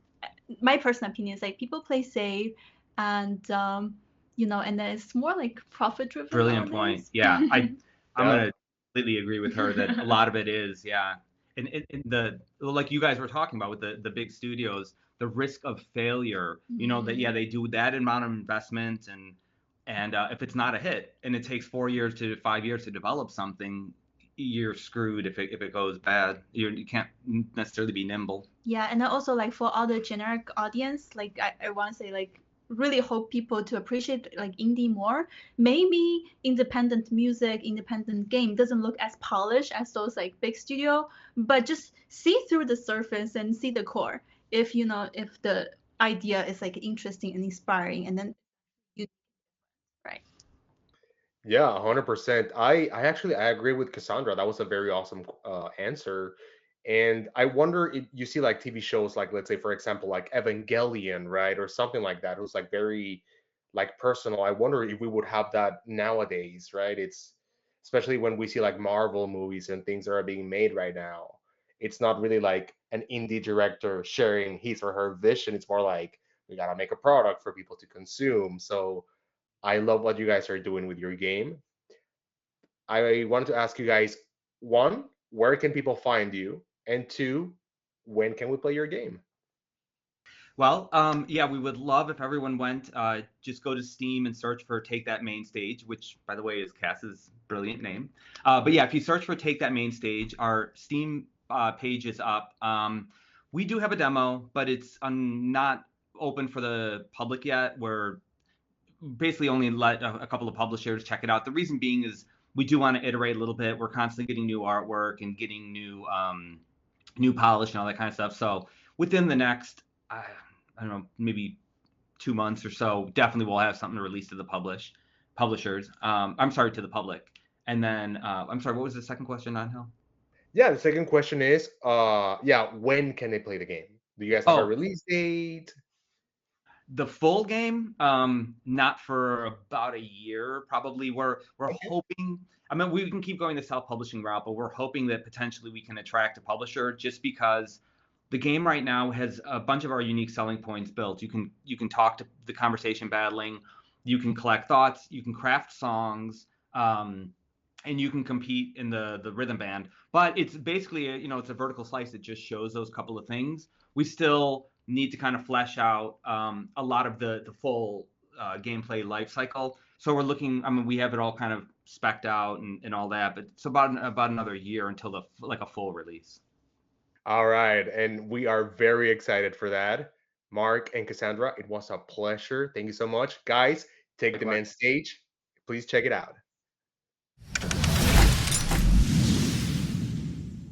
my personal opinion is like people play safe, and and then it's more like profit driven
Brilliant point.
nowadays.
Yeah, I'm
yeah.
gonna completely agree with her that a lot of it is, yeah. And the like you guys were talking about with the big studios, the risk of failure, that yeah, they do that amount of investment and if it's not a hit and it takes 4 years to 5 years to develop something, you're screwed if it goes bad. You can't necessarily be nimble.
Yeah, and then also like for all the generic audience, like I want to say like really hope people to appreciate like indie more. Maybe independent music, independent game doesn't look as polished as those like big studio, but just see through the surface and see the core. If you know if the idea is like interesting and inspiring, and then you right.
Yeah, 100%. I agree with Cassandra. That was a very awesome answer. And I wonder if you see like TV shows like, let's say for example like Evangelion, right, or something like that, who's like very like personal. I wonder if we would have that nowadays, right? It's especially when we see like Marvel movies and things that are being made right now. It's not really like an indie director sharing his or her vision. It's more like we gotta make a product for people to consume. So I love what you guys are doing with your game. I wanted to ask you guys, one, where can people find you? And two, when can we play your game?
Well, yeah, we would love if everyone went. Just go to Steam and search for Take That Main Stage, which, by the way, is Cass's brilliant name. But yeah, if you search for Take That Main Stage, our Steam page is up. We do have a demo, but it's not open for the public yet. We're basically only let a couple of publishers check it out. The reason being is we do want to iterate a little bit. We're constantly getting new artwork and getting new polish and all that kind of stuff. So within the next, I don't know, maybe 2 months or so, definitely we'll have something to release to the publishers. I'm sorry, to the public. And then, I'm sorry, what was the second question, Angel?
Yeah, the second question is, yeah, when can they play the game? Do you guys have a
Oh,
release date?
the full game, not for about a year, probably. We're
Okay.
hoping. I mean, we can keep going the self-publishing route, but we're hoping that potentially we can attract a publisher, just because the game right now has a bunch of our unique selling points built. You can talk to the conversation battling, you can collect thoughts, you can craft songs, and you can compete in the rhythm band. But it's basically it's a vertical slice that just shows those couple of things. We still need to kind of flesh out a lot of the full gameplay life cycle. So we're looking. I mean, we have it all kind of specced out and all that, but it's about another year until a full release.
All right, and we are very excited for that. Mark and Cassandra, it was a pleasure. Thank you so much. Guys, take the main stage. Please check it out.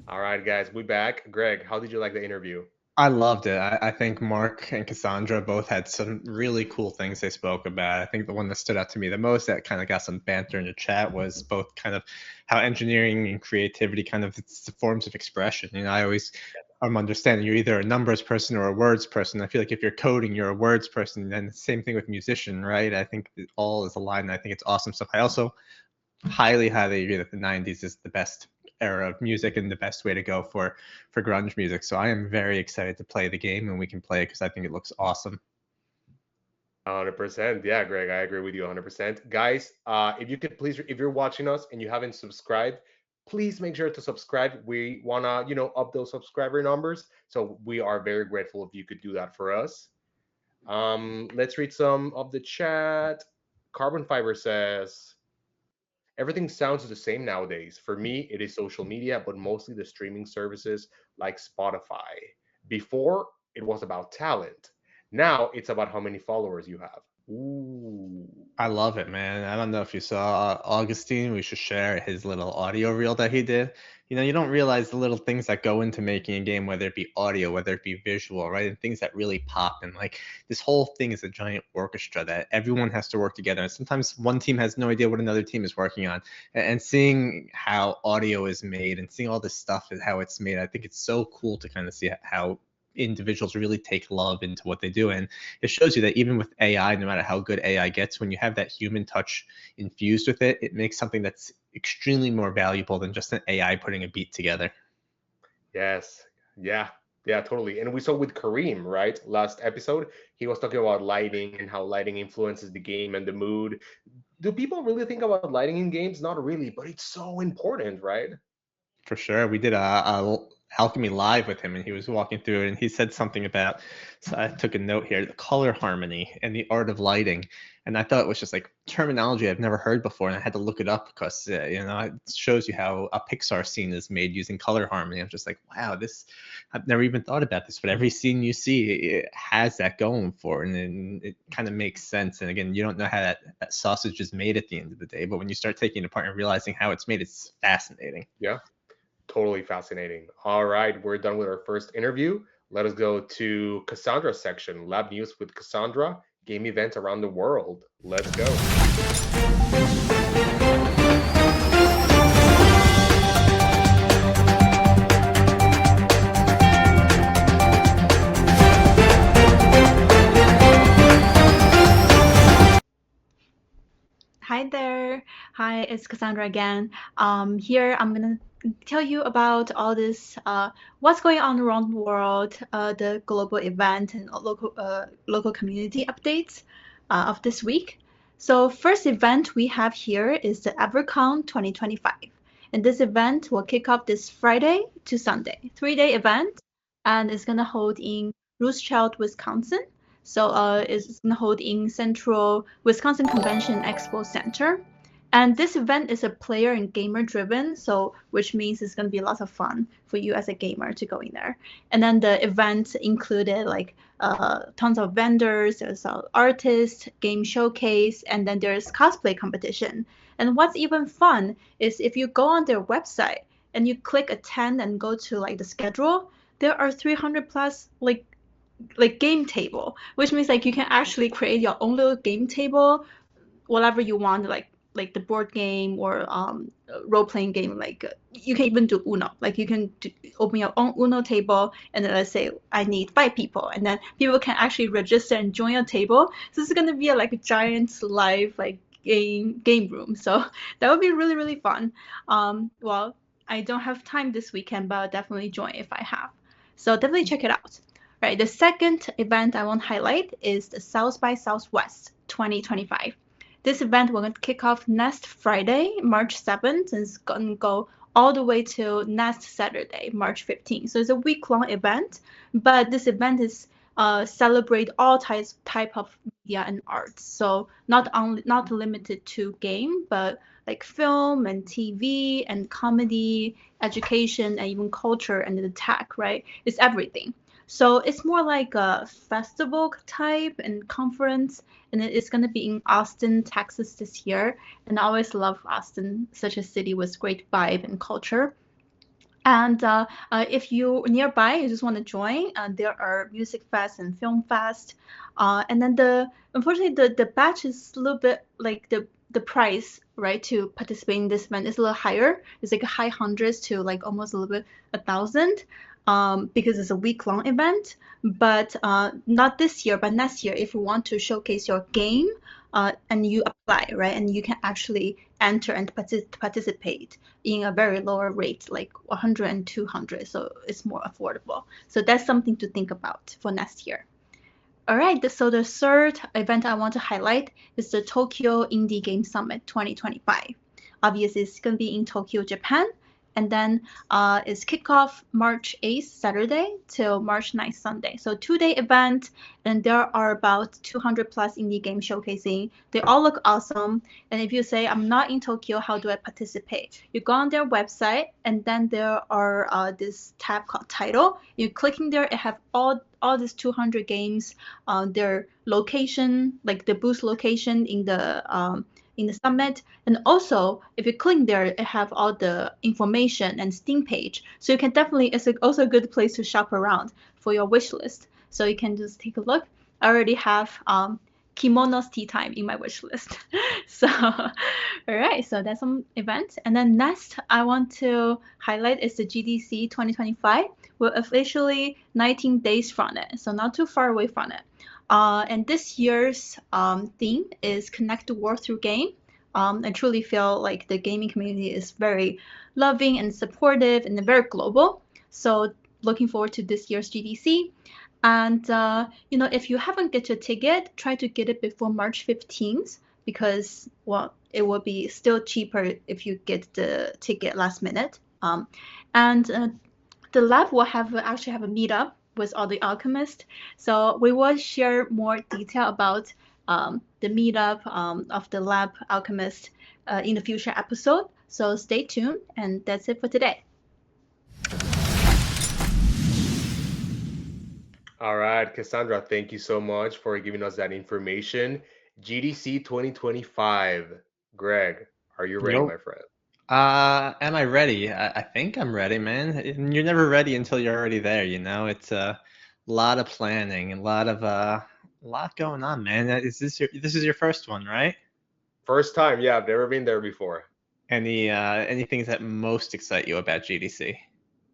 All right, guys, we back. Greg, how did you like the interview?
I loved it. I think Mark and Cassandra both had some really cool things they spoke about. I think the one that stood out to me the most that kind of got some banter in the chat was both kind of how engineering and creativity kind of it's the forms of expression. I always I'm understanding you're either a numbers person or a words person. I feel like if you're coding, you're a words person. And the same thing with musician, right? I think it all is aligned. And I think it's awesome stuff. I also highly agree that the 90s is the best era of music and the best way to go for grunge music. So I am very excited to play the game, and we can play it because I think it looks awesome.
100%. Yeah, Greg, I agree with you 100%. Guys, if you could please, if you're watching us and you haven't subscribed, please make sure to subscribe. We want to, up those subscriber numbers. So we are very grateful if you could do that for us. Let's read some of the chat. Carbon Fiber says, everything sounds the same nowadays. For me, it is social media, but mostly the streaming services like Spotify. Before, it was about talent. Now it's about how many followers you have. Ooh.
I love it, man. I don't know if you saw Augustine. We should share his little audio reel that he did. You don't realize the little things that go into making a game, whether it be audio, whether it be visual, right? And things that really pop. And like this whole thing is a giant orchestra that everyone has to work together. And sometimes one team has no idea what another team is working on. And seeing how audio is made and seeing all this stuff and how it's made, I think it's so cool to kind of see how individuals really take love into what they do. And it shows you that even with AI, no matter how good AI gets, when you have that human touch infused with it, it makes something that's extremely more valuable than just an AI putting a beat together.
Yes. Yeah. Yeah, totally. And we saw with Kareem, right? Last episode, he was talking about lighting and how lighting influences the game and the mood. Do people really think about lighting in games? Not really, but it's so important, right?
For sure. We did Alchemy Live with him, and he was walking through it, and he said something about, so I took a note here, the color harmony and the art of lighting. And I thought it was just like terminology I've never heard before, and I had to look it up because it shows you how a Pixar scene is made using color harmony. I'm just like, wow, I've never even thought about this, but every scene you see, it has that going for it, and then it kind of makes sense. And again, you don't know how that sausage is made at the end of the day, but when you start taking it apart and realizing how it's made, it's fascinating.
Yeah, totally fascinating. All right, we're done with our first interview. Let us go to Cassandra's section, Lab News with Cassandra, game events around the world. Let's go.
Hi there. Hi, it's Cassandra again. Here I'm gonna tell you about all this, what's going on around the world, the global event and local community updates of this week. So first event we have here is the EverCon 2025. And this event will kick off this Friday to Sunday, 3-day event, and it's gonna hold in Roosevelt, Wisconsin. So it's going to hold in Central Wisconsin Convention Expo Center. And this event is a player and gamer driven, so which means it's going to be lots of fun for you as a gamer to go in there. And then the event included like tons of vendors, there's artists, game showcase, and then there's cosplay competition. And what's even fun is if you go on their website and you click attend and go to like the schedule, there are 300 plus like game table, which means like you can actually create your own little game table, whatever you want, like the board game or role-playing game. Like you can even do Uno. Like you can open your own Uno table, and then let's say I need 5 people, and then people can actually register and join your table. So this is gonna be like a giant live like game room. So that would be really, really fun. Well, I don't have time this weekend, but I'll definitely join if I have. So definitely check it out. Right, the second event I want to highlight is the South by Southwest 2025. This event will kick off next Friday, March 7th, and it's going to go all the way till next Saturday, March 15th. So it's a week-long event, but this event is celebrate all type of media and arts. So not limited to game, but like film and TV and comedy, education, and even culture and the tech, right? It's everything. So it's more like a festival type and conference, and it's going to be in Austin, Texas this year. And I always love Austin, such a city with great vibe and culture. And if you're nearby, you just want to join, there are music fest and film fest. And then unfortunately the batch is a little bit like the price, right, to participate in this event is a little higher. It's like high hundreds to like almost a little bit 1,000. Because it's a week-long event, but not this year, but next year, if you want to showcase your game and you apply, right, and you can actually enter and participate in a very lower rate, like 100 and 200, so it's more affordable. So that's something to think about for next year. All right, so the third event I want to highlight is the Tokyo Indie Game Summit 2025. Obviously, it's going to be in Tokyo, Japan. And then it's kickoff March 8th, Saturday, till March 9th, Sunday. So 2-day event, and there are about 200 plus indie games showcasing. They all look awesome. And if you say, I'm not in Tokyo, how do I participate? You go on their website, and then there are this tab called Title. You clicking there, it have all these 200 games, their location, like the booth location in the summit. And also if you click there, it have all the information and Steam page, so you can definitely, it's also a good place to shop around for your wish list. So you can just take a look. I already have Kimono's Tea Time in my wish list. So all right, so that's some events. And then next I want to highlight is the GDC 2025. We're officially 19 days from it, so not too far away from it. And this year's theme is Connect the World Through Game. I truly feel like the gaming community is very loving and supportive and very global. So looking forward to this year's GDC. And if you haven't get your ticket, try to get it before March 15th because, well, it will be still cheaper if you get the ticket last minute. And the lab will actually have a meetup with all the alchemists. So we will share more detail about the meetup of the lab alchemist in the future episode. So stay tuned, and that's it for today.
All right, Cassandra, thank you so much for giving us that information. GDC 2025. Greg, are you ready,
Yo.
my friend?
Am I ready? I think I'm ready, man. And you're never ready until you're already there, you know? It's a lot of planning and a lot going on, man. This is your first one, right?
First time, yeah, I've never been there before.
Any things that most excite you about GDC?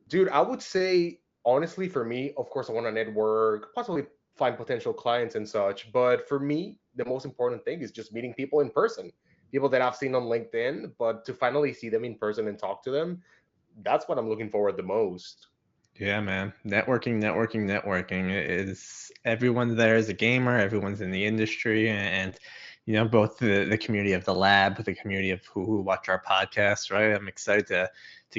Dude, I would say, honestly, for me, of course, I want to network, possibly find potential clients and such. But for me, the most important thing is just meeting people in person, people that I've seen on LinkedIn, but to finally see them in person and talk to them, that's what I'm looking forward the most.
Yeah, man. Networking is everyone there is a gamer, everyone's in the industry, and you know, both the community of the lab, the community of who watch our podcast, right? I'm excited to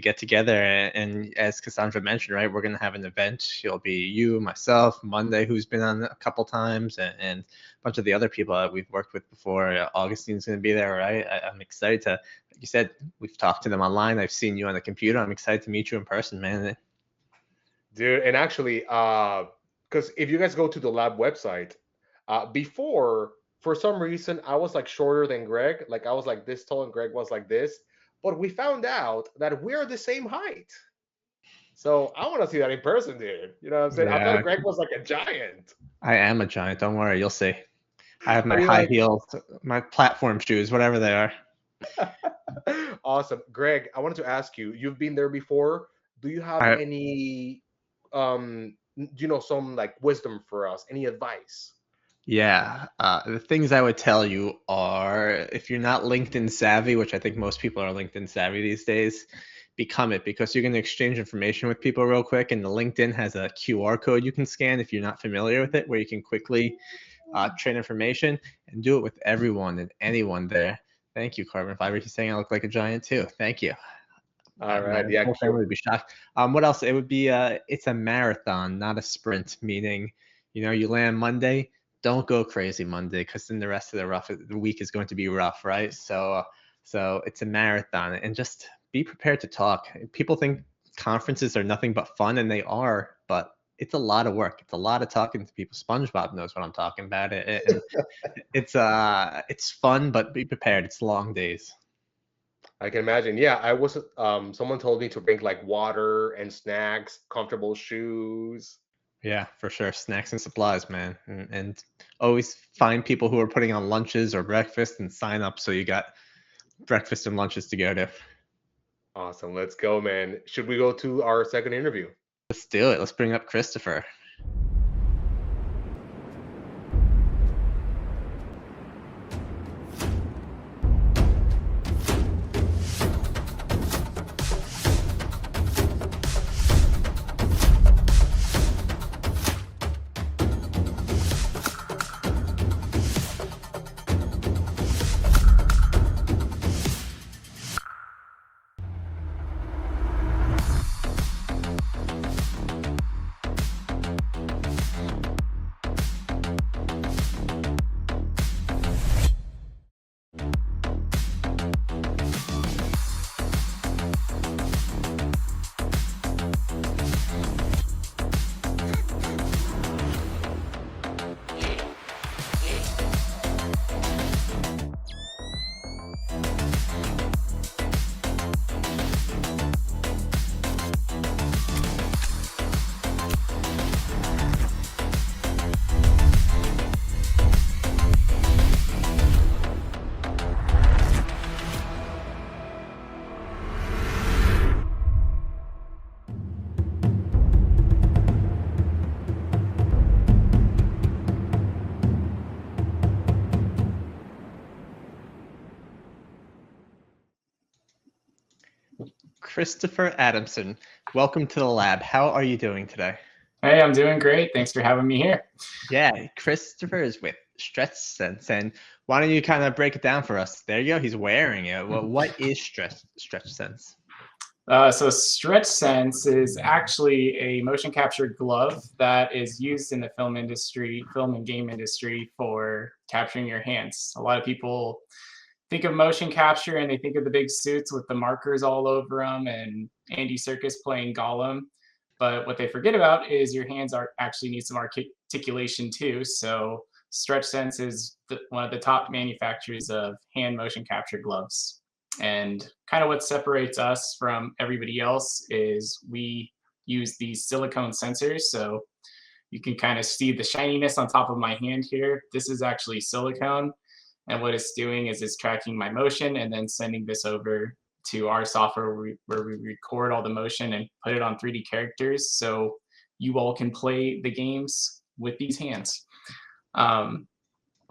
get together, and as Cassandra mentioned, right, we're gonna have an event. It'll be you, myself, Monday, who's been on a couple times, and a bunch of the other people that we've worked with before. Augustine's gonna be there, right? I'm excited to, like you said, we've talked to them online. I've seen you on the computer. I'm excited to meet you in person, man.
Dude, and actually, because if you guys go to the lab website, before, for some reason, I was like shorter than Greg. Like I was like this tall and Greg was like this. But we found out that we're the same height. So I want to see that in person, dude. You know what I'm saying? I
Yeah,
thought Greg was like a giant.
I am a giant. Don't worry, you'll see. I have my
I mean,
high
like,
heels, my platform shoes, whatever they are.
awesome. Greg, I wanted to ask you, you've been there before. Do you have
I,
any some like wisdom for us? Any advice?
yeah, the things I would tell you are if you're not LinkedIn savvy, which I think most people are LinkedIn savvy these days, become it because you're going to exchange information with people real quick. And the LinkedIn has a QR code you can scan if you're not familiar with it, where you can quickly trade information and do it with everyone and anyone there. Thank you, Carbon Fiber. He's saying I look like a giant too. Thank you.
All
My
right. Yeah.
whole family would be shocked. What else? It would be it's a marathon, not a sprint. Meaning, you know, you land Monday, don't go crazy Monday, because then the rest of the week is going to be rough, right? So it's a marathon, and just be prepared to talk. People think conferences are nothing but fun, and they are, but it's a lot of work. It's a lot of talking to people. SpongeBob knows what I'm talking about. It's fun, but be prepared. It's long days.
I can imagine. Yeah, I was someone told me to bring like water and snacks, comfortable shoes.
Yeah, for sure. Snacks and supplies, man. And always find people who are putting on lunches or breakfast and sign up so you got breakfast and lunches to go to.
Awesome. Let's go, man. Should we go to our second interview?
Let's do it. Let's bring up Christopher. Christopher Adamson, welcome to the lab. How are you doing today?
Hey, I'm doing great. Thanks for having me here.
Yeah, Christopher is with StretchSense, and why don't you kind of break it down for us? There you go. He's wearing it. What is StretchSense?
So StretchSense is actually a motion capture glove that is used in the film and game industry for capturing your hands. A lot of people think of motion capture and they think of the big suits with the markers all over them and Andy Serkis playing Gollum. But what they forget about is your hands actually need some articulation too. So StretchSense is one of the top manufacturers of hand motion capture gloves. And kind of what separates us from everybody else is we use these silicone sensors. So you can kind of see the shininess on top of my hand here. This is actually silicone. And what it's doing is it's tracking my motion and then sending this over to our software where we record all the motion and put it on 3D characters so you all can play the games with these hands.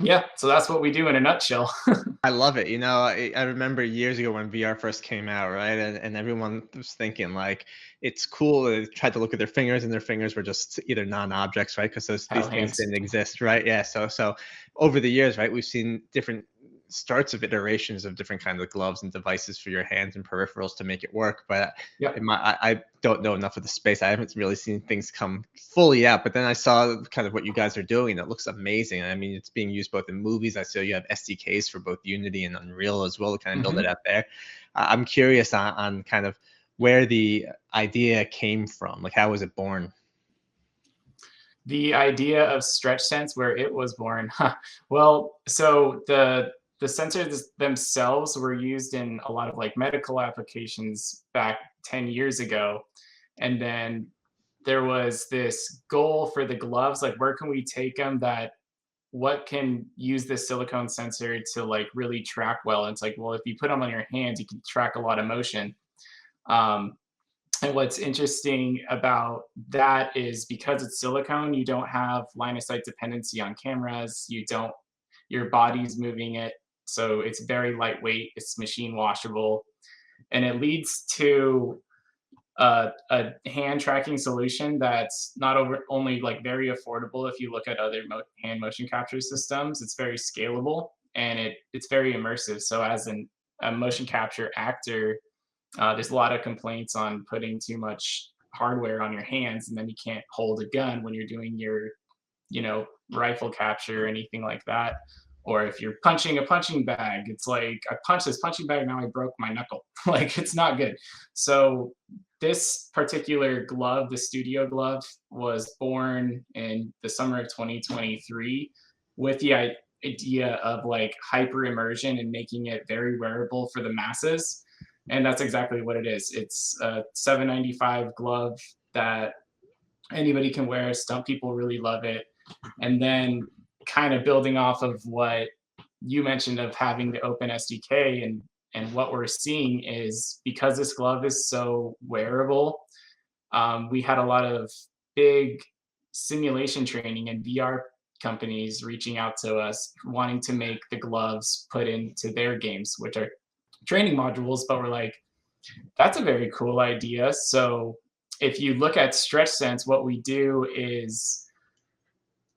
Yeah, so that's what we do in a nutshell.
I love it. I remember years ago when VR first came out, right? And everyone was thinking like, it's cool. They tried to look at their fingers and their fingers were just either non-objects, right? Because these things didn't exist, right? Yeah. So over the years, right, we've seen different starts of iterations of different kinds of gloves and devices for your hands and peripherals to make it work. But I don't know enough of the space. I haven't really seen things come fully out. But then I saw kind of what you guys are doing. It looks amazing. I mean, it's being used both in movies. I saw you have SDKs for both Unity and Unreal as well to kind of build it out there. I'm curious on kind of where the idea came from. Like, how was it born?
The idea of StretchSense, where it was born. Well, so the sensors themselves were used in a lot of like medical applications back 10 years ago. And then there was this goal for the gloves, like where can we take them what can use this silicone sensor to like really track well? And it's like, well, if you put them on your hands, you can track a lot of motion. And what's interesting about that is because it's silicone, you don't have line of sight dependency on cameras. Your body's moving it. So it's very lightweight, it's machine washable, and it leads to a hand tracking solution that's not only like very affordable. If you look at other hand motion capture systems, it's very scalable and it's very immersive. So as a motion capture actor, there's a lot of complaints on putting too much hardware on your hands, and then you can't hold a gun when you're doing your, rifle capture or anything like that. Or if you're punching a punching bag, it's like, I punched this punching bag, now I broke my knuckle. Like, it's not good. So this particular glove, the studio glove, was born in the summer of 2023 with the idea of like hyper immersion and making it very wearable for the masses. And that's exactly what it is. It's a $795 glove that anybody can wear. Stunt people really love it. And then kind of building off of what you mentioned of having the open SDK and what we're seeing is because this glove is so wearable, we had a lot of big simulation training and VR companies reaching out to us wanting to make the gloves put into their games, which are training modules, but we're like, that's a very cool idea. So if you look at StretchSense, what we do is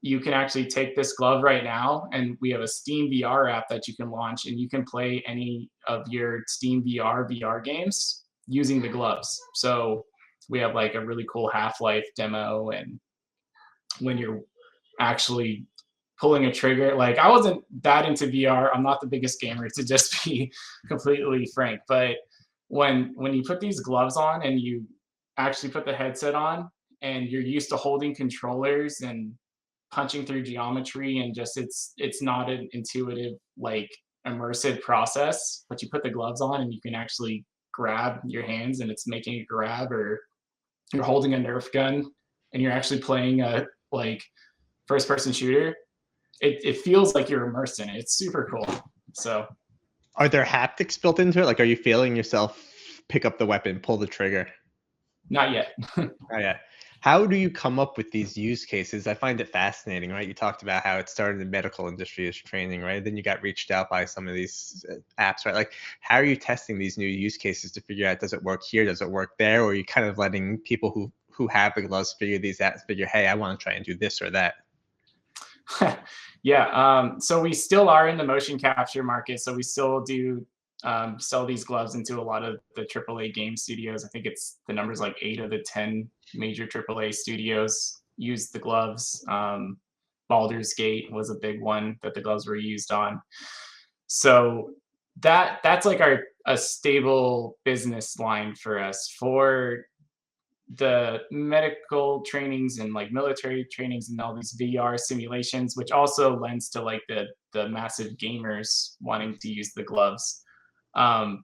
you can actually take this glove right now, and we have a Steam VR app that you can launch, and you can play any of your Steam VR games using the gloves. So we have like a really cool Half-Life demo, and when you're actually pulling a trigger, like I wasn't that into VR. I'm not the biggest gamer, to just be completely frank. But when you put these gloves on and you actually put the headset on and you're used to holding controllers and punching through geometry and just it's not an intuitive, like immersive process, but you put the gloves on and you can actually grab your hands and it's making a grab, or you're holding a Nerf gun and you're actually playing a like first person shooter. It feels like you're immersed in it. It's super cool. So
are there haptics built into it? Like, are you feeling yourself pick up the weapon, pull the trigger?
Not yet.
Not yet. How do you come up with these use cases? I find it fascinating, right? You talked about how it started in the medical industry as training, right? Then you got reached out by some of these apps, right? Like, how are you testing these new use cases to figure out, does it work here? Does it work there? Or are you kind of letting people who have the gloves figure these out, figure, hey, I want to try and do this or that?
Yeah. So we still are in the motion capture market. So we still do sell these gloves into a lot of the AAA game studios. I think the number's like 8 of the 10 major AAA studios use the gloves. Baldur's Gate was a big one that the gloves were used on. So that's like a stable business line for us. For the medical trainings and like military trainings and all these VR simulations, which also lends to like the massive gamers wanting to use the gloves. That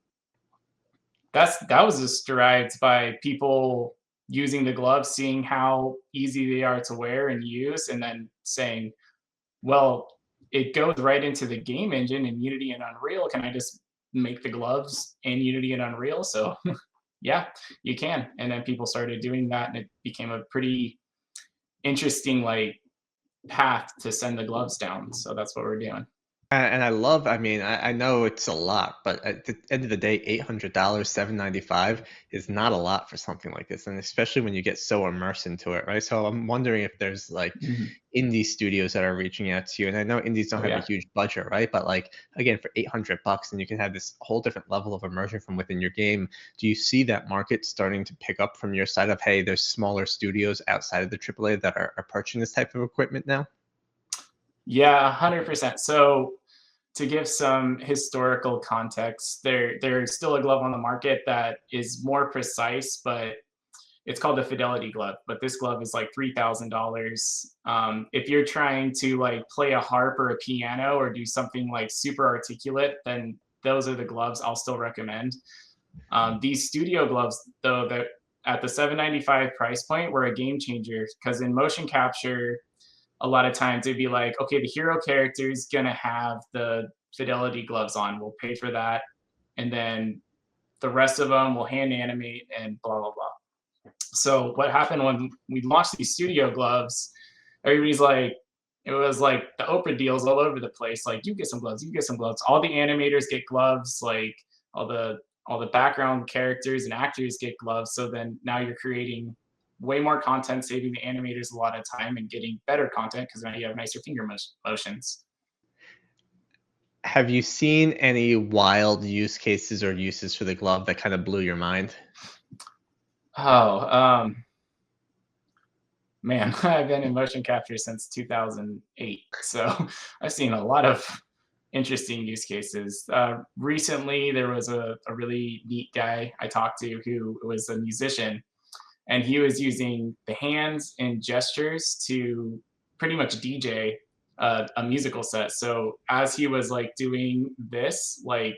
was just derived by people using the gloves, seeing how easy they are to wear and use, and then saying, well, it goes right into the game engine in Unity and Unreal. Can I just make the gloves in Unity and Unreal? So yeah, you can. And then people started doing that, and it became a pretty interesting like path to send the gloves down. So that's what we're doing.
And I love, I mean, I know it's a lot, but at the end of the day, $800, $795 is not a lot for something like this. And especially when you get so immersed into it, right? So I'm wondering if there's like indie studios that are reaching out to you. And I know indies don't have a huge budget, right? But like, again, for $800 and you can have this whole different level of immersion from within your game. Do you see that market starting to pick up from your side of, hey, there's smaller studios outside of the AAA that are purchasing this type of equipment now?
Yeah, 100%. So to give some historical context, there's still a glove on the market that is more precise, but it's called the Fidelity glove. But this glove is like $3,000. If you're trying to like play a harp or a piano or do something like super articulate, then those are the gloves I'll still recommend. These studio gloves, though, that at the $795 price point were a game changer, because in motion capture, a lot of times it'd be like, okay, the hero character is going to have the Fidelity gloves on. We'll pay for that. And then the rest of them will hand animate and blah, blah, blah. So what happened when we launched these studio gloves, everybody's like, it was like the Oprah deals all over the place. Like, you get some gloves, you get some gloves. All the animators get gloves. Like all the background characters and actors get gloves. So then now you're creating way more content, saving the animators a lot of time and getting better content because now you have nicer finger motions.
Have you seen any wild use cases or uses for the glove that kind of blew your mind?
Oh, man, I've been in motion capture since 2008. So I've seen a lot of interesting use cases. Recently, there was a really neat guy I talked to who was a musician, and he was using the hands and gestures to pretty much DJ a musical set. So as he was like doing this, like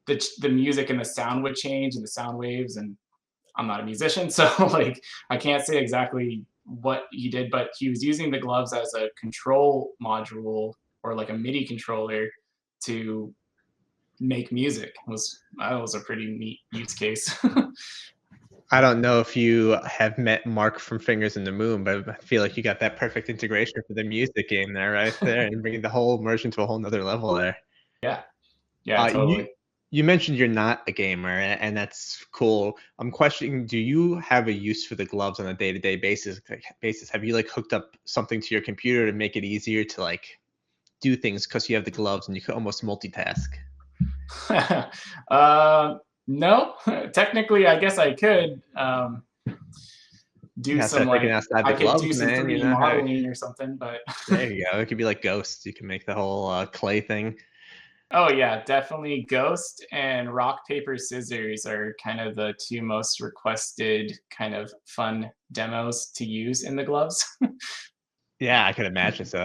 the music and the sound would change and the sound waves. And I'm not a musician, so like I can't say exactly what he did, but he was using the gloves as a control module or like a MIDI controller to make music. That was a pretty neat use case.
I don't know if you have met Mark from Fingers in the Moon, but I feel like you got that perfect integration for the music game there, right there, and bringing the whole immersion to a whole nother level there.
Yeah, totally.
You mentioned you're not a gamer, and that's cool. I'm questioning, do you have a use for the gloves on a day-to-day basis? Have you like hooked up something to your computer to make it easier to like do things because you have the gloves and you could almost multitask?
No, technically, I guess I could do some like I could do some 3D modeling or something. But
there you go. It could be like Ghost. You can make the whole clay thing.
Oh yeah, definitely. Ghost and rock paper scissors are kind of the two most requested kind of fun demos to use in the gloves.
Yeah, I can imagine. So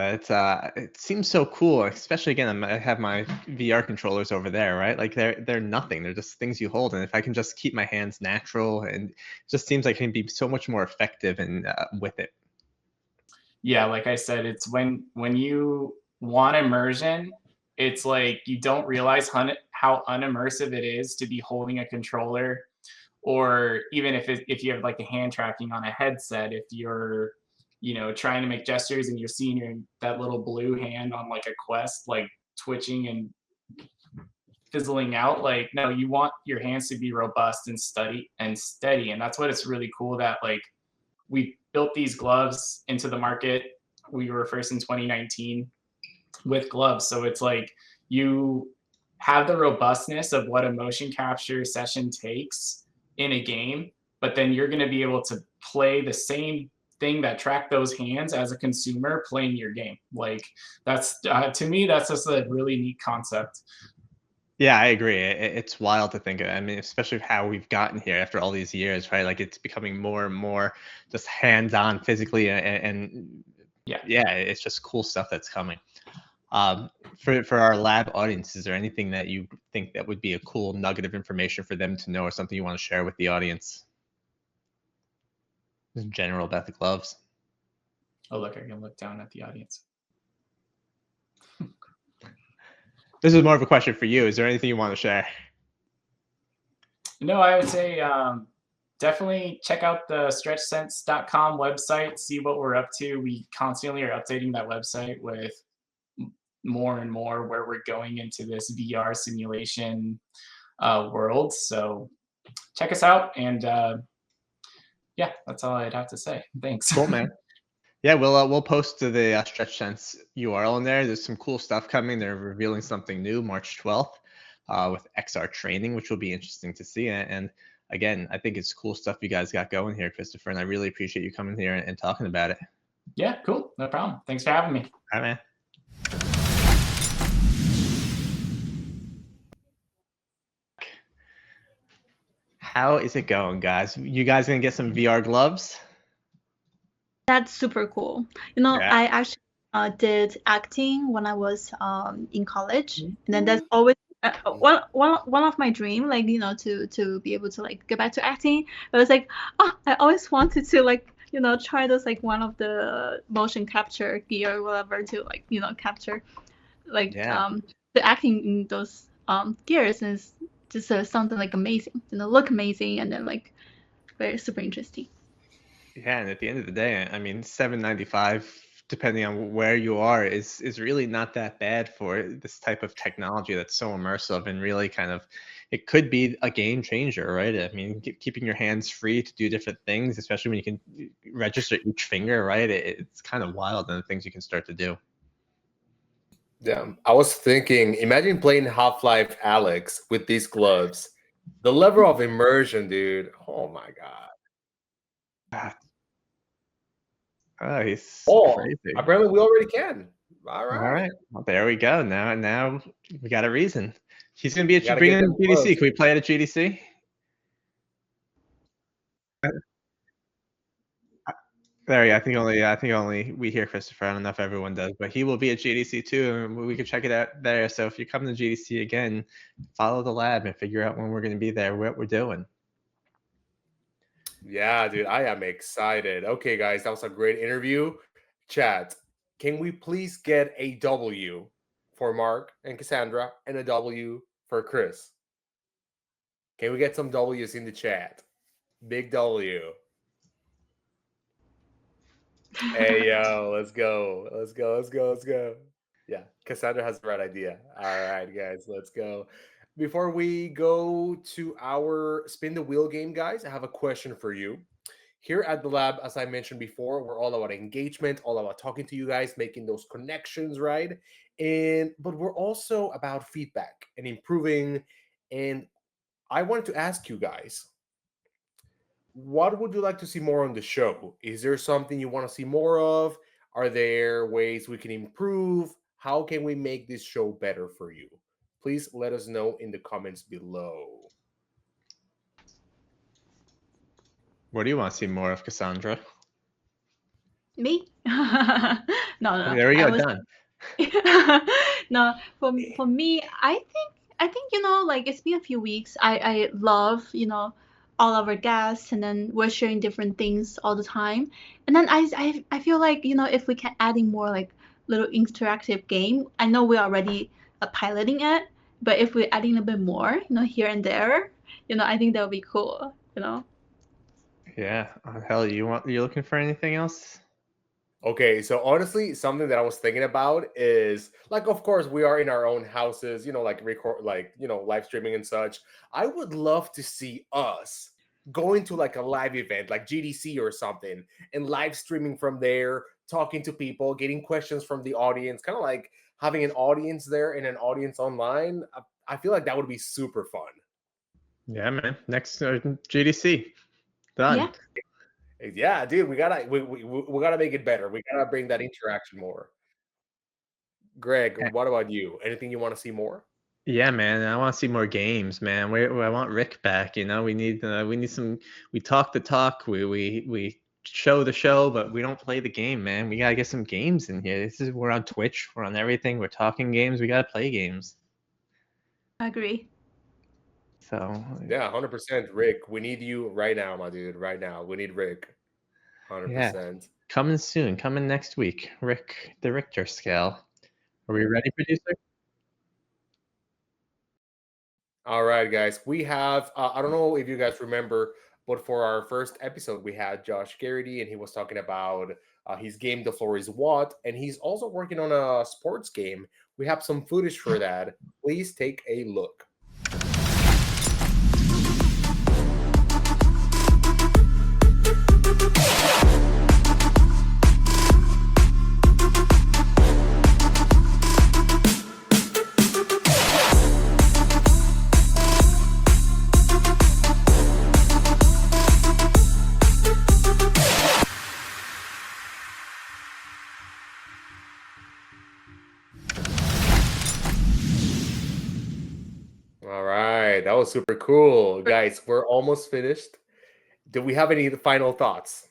it seems so cool, especially again, I have my VR controllers over there, right? Like they're nothing. They're just things you hold, and if I can just keep my hands natural, and it just seems like I can be so much more effective and with it.
Yeah, like I said, it's when you want immersion, it's like you don't realize how unimmersive it is to be holding a controller, or even if you have like the hand tracking on a headset, if you're trying to make gestures and you're seeing that little blue hand on like a quest, like twitching and fizzling out. Like, no, you want your hands to be robust and steady. And that's what it's really cool that like we built these gloves into the market. We were first in 2019 with gloves. So it's like you have the robustness of what a motion capture session takes in a game, but then you're going to be able to play the same thing that track those hands as a consumer playing your game. Like that's to me, that's just a really neat concept.
Yeah, I agree. It's wild to think of. I mean, especially how we've gotten here after all these years, right? Like it's becoming more and more just hands-on physically, and
Yeah.
it's just cool stuff that's coming. For our lab audience, is there anything that you think that would be a cool nugget of information for them to know, or something you want to share with the audience? In general about the gloves.
Oh, look, I can look down at the audience.
This is more of a question for you. Is there anything you want to share?
No, I would say definitely check out the StretchSense.com website, see what we're up to. We constantly are updating that website with more and more where we're going into this VR simulation world. So check us out, and yeah, that's all I'd have to say. Thanks.
Cool, man. Yeah, we'll post to the StretchSense URL in there. There's some cool stuff coming. They're revealing something new March 12th with XR training, which will be interesting to see. And again, I think it's cool stuff you guys got going here, Christopher, and I really appreciate you coming here and talking about it.
Yeah, cool. No problem. Thanks for having me.
All right, man. How is it going, guys? You guys gonna get some VR gloves?
That's super cool. You know,
Yeah.
I actually did acting when I was in college, and then that's always one of my dream, like, you know, to be able to like get back to acting. But it's like, I always wanted to, like, you know, try those, like one of the motion capture gear or whatever to, like, you know, capture like the acting in those gears, and it's just something like amazing, you know, look amazing, and then like very super interesting.
Yeah, and at the end of the day, I mean, $7.95, depending on where you are, is really not that bad for this type of technology that's so immersive and really kind of, it could be a game changer, right? I mean, keeping your hands free to do different things, especially when you can register each finger, right? It's kind of wild, and the things you can start to do.
Yeah, I was thinking, imagine playing Half-Life Alyx with these gloves. The level of immersion, dude. Oh my god.
Oh, he's crazy.
Apparently we already can. All right.
Well, there we go. Now we got a reason. He's gonna be
Gotta
bringing
get
in
them
GDC.
gloves.
Can we play it at GDC? There, I think only we hear Christopher. I don't know if everyone does, but he will be at GDC too, and we can check it out there. So if you come to GDC again, follow the lab and figure out when we're going to be there, what we're doing.
Yeah, dude, I am excited. Okay, guys, that was a great interview. Chat, can we please get a W for Mark and Cassandra and a W for Chris? Can we get some W's in the chat? Big W. Hey, yo, let's go. Let's go. Let's go. Let's go. Yeah, Cassandra has the right idea. All right, guys, let's go. Before we go to our spin the wheel game, guys, I have a question for you. Here at the lab, as I mentioned before, we're all about engagement, all about talking to you guys, making those connections, right? But we're also about feedback and improving. And I wanted to ask you guys, what would you like to see more on the show? Is there something you want to see more of? Are there ways we can improve? How can we make this show better for you? Please let us know in the comments below.
What do you want to see more of, Cassandra?
Me? No.
There we go. Done.
No, for me, I think, you know, like, it's been a few weeks. I love, you know, all of our guests, and then we're sharing different things all the time. And then I feel like, you know, if we can adding more like little interactive game. I know we're already piloting it, but if we're adding a bit more, you know, here and there, you know, I think that would be cool, you know.
Yeah. Hell, you're looking for anything else?
Okay, so honestly, something that I was thinking about is, like, of course, we are in our own houses, you know, like record, like, you know, live streaming and such. I would love to see us going to like a live event, like GDC or something, and live streaming from there, talking to people, getting questions from the audience, kind of like having an audience there and an audience online, I feel like that would be super fun.
Yeah, man. Next GDC. Done.
Yeah.
Yeah, dude, we gotta make it better. We gotta bring that interaction more. Greg,
Eh,
what about you? Anything you want to see more?
Yeah, man. I want to see more games, man. I want Rick back. We need some. We talk the talk. We show the show, but we don't play the game, man. We gotta get some games in here. We're on Twitch. We're on everything. We're talking games. We gotta play games.
I agree.
So
Yeah, 100%. Rick, we need you right now, my dude. Right now, we need Rick. 100%.
coming soon. Coming next week. Rick, the Richter scale. Are we ready, producer?
All right, guys. We have, I don't know if you guys remember, but for our first episode, we had Josh Garrity, and he was talking about his game, The Floor is What, and he's also working on a sports game. We have some footage for that. Please take a look. All right, that was super cool. Guys, we're almost finished. Do we have any final thoughts?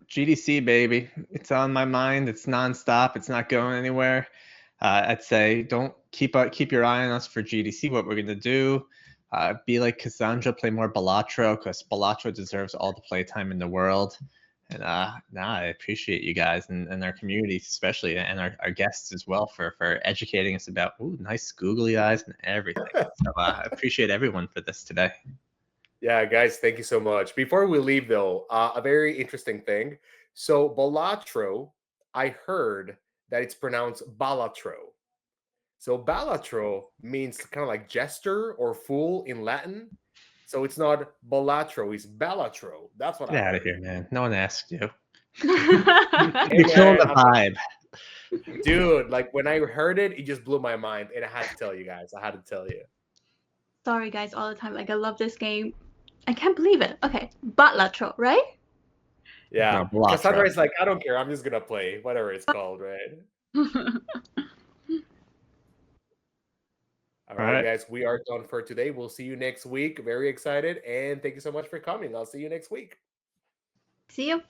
GDC, baby. It's on my mind. It's nonstop. It's not going anywhere. I'd say don't keep your eye on us for GDC. What we're gonna do, be like Cassandra, play more Balatro, because Balatro deserves all the playtime in the world. And I appreciate you guys and our community, especially, and our guests as well for educating us about nice googly eyes and everything. So I appreciate everyone for this today.
Yeah, guys, thank you so much. Before we leave, though, a very interesting thing. So, Balatro, I heard that it's pronounced Balatro. So, Balatro means kind of like jester or fool in Latin. So, it's not Balatro, it's Balatro. That's what I
Get out
heard.
of here, man. No one asked you.
Hey,
You're killing the
man,
vibe.
dude, like when I heard it, it just blew my mind. And I had to tell you guys. I had to tell you.
Sorry, guys, all the time. Like, I love this game. I can't believe it. Okay, Balatro, right?
Yeah.
No, Balatro.
Cassandra is like, I don't care. I'm just going to play whatever it's called, right? All right, guys, we are done for today. We'll see you next week. Very excited. And thank you so much for coming. I'll see you next week.
See you.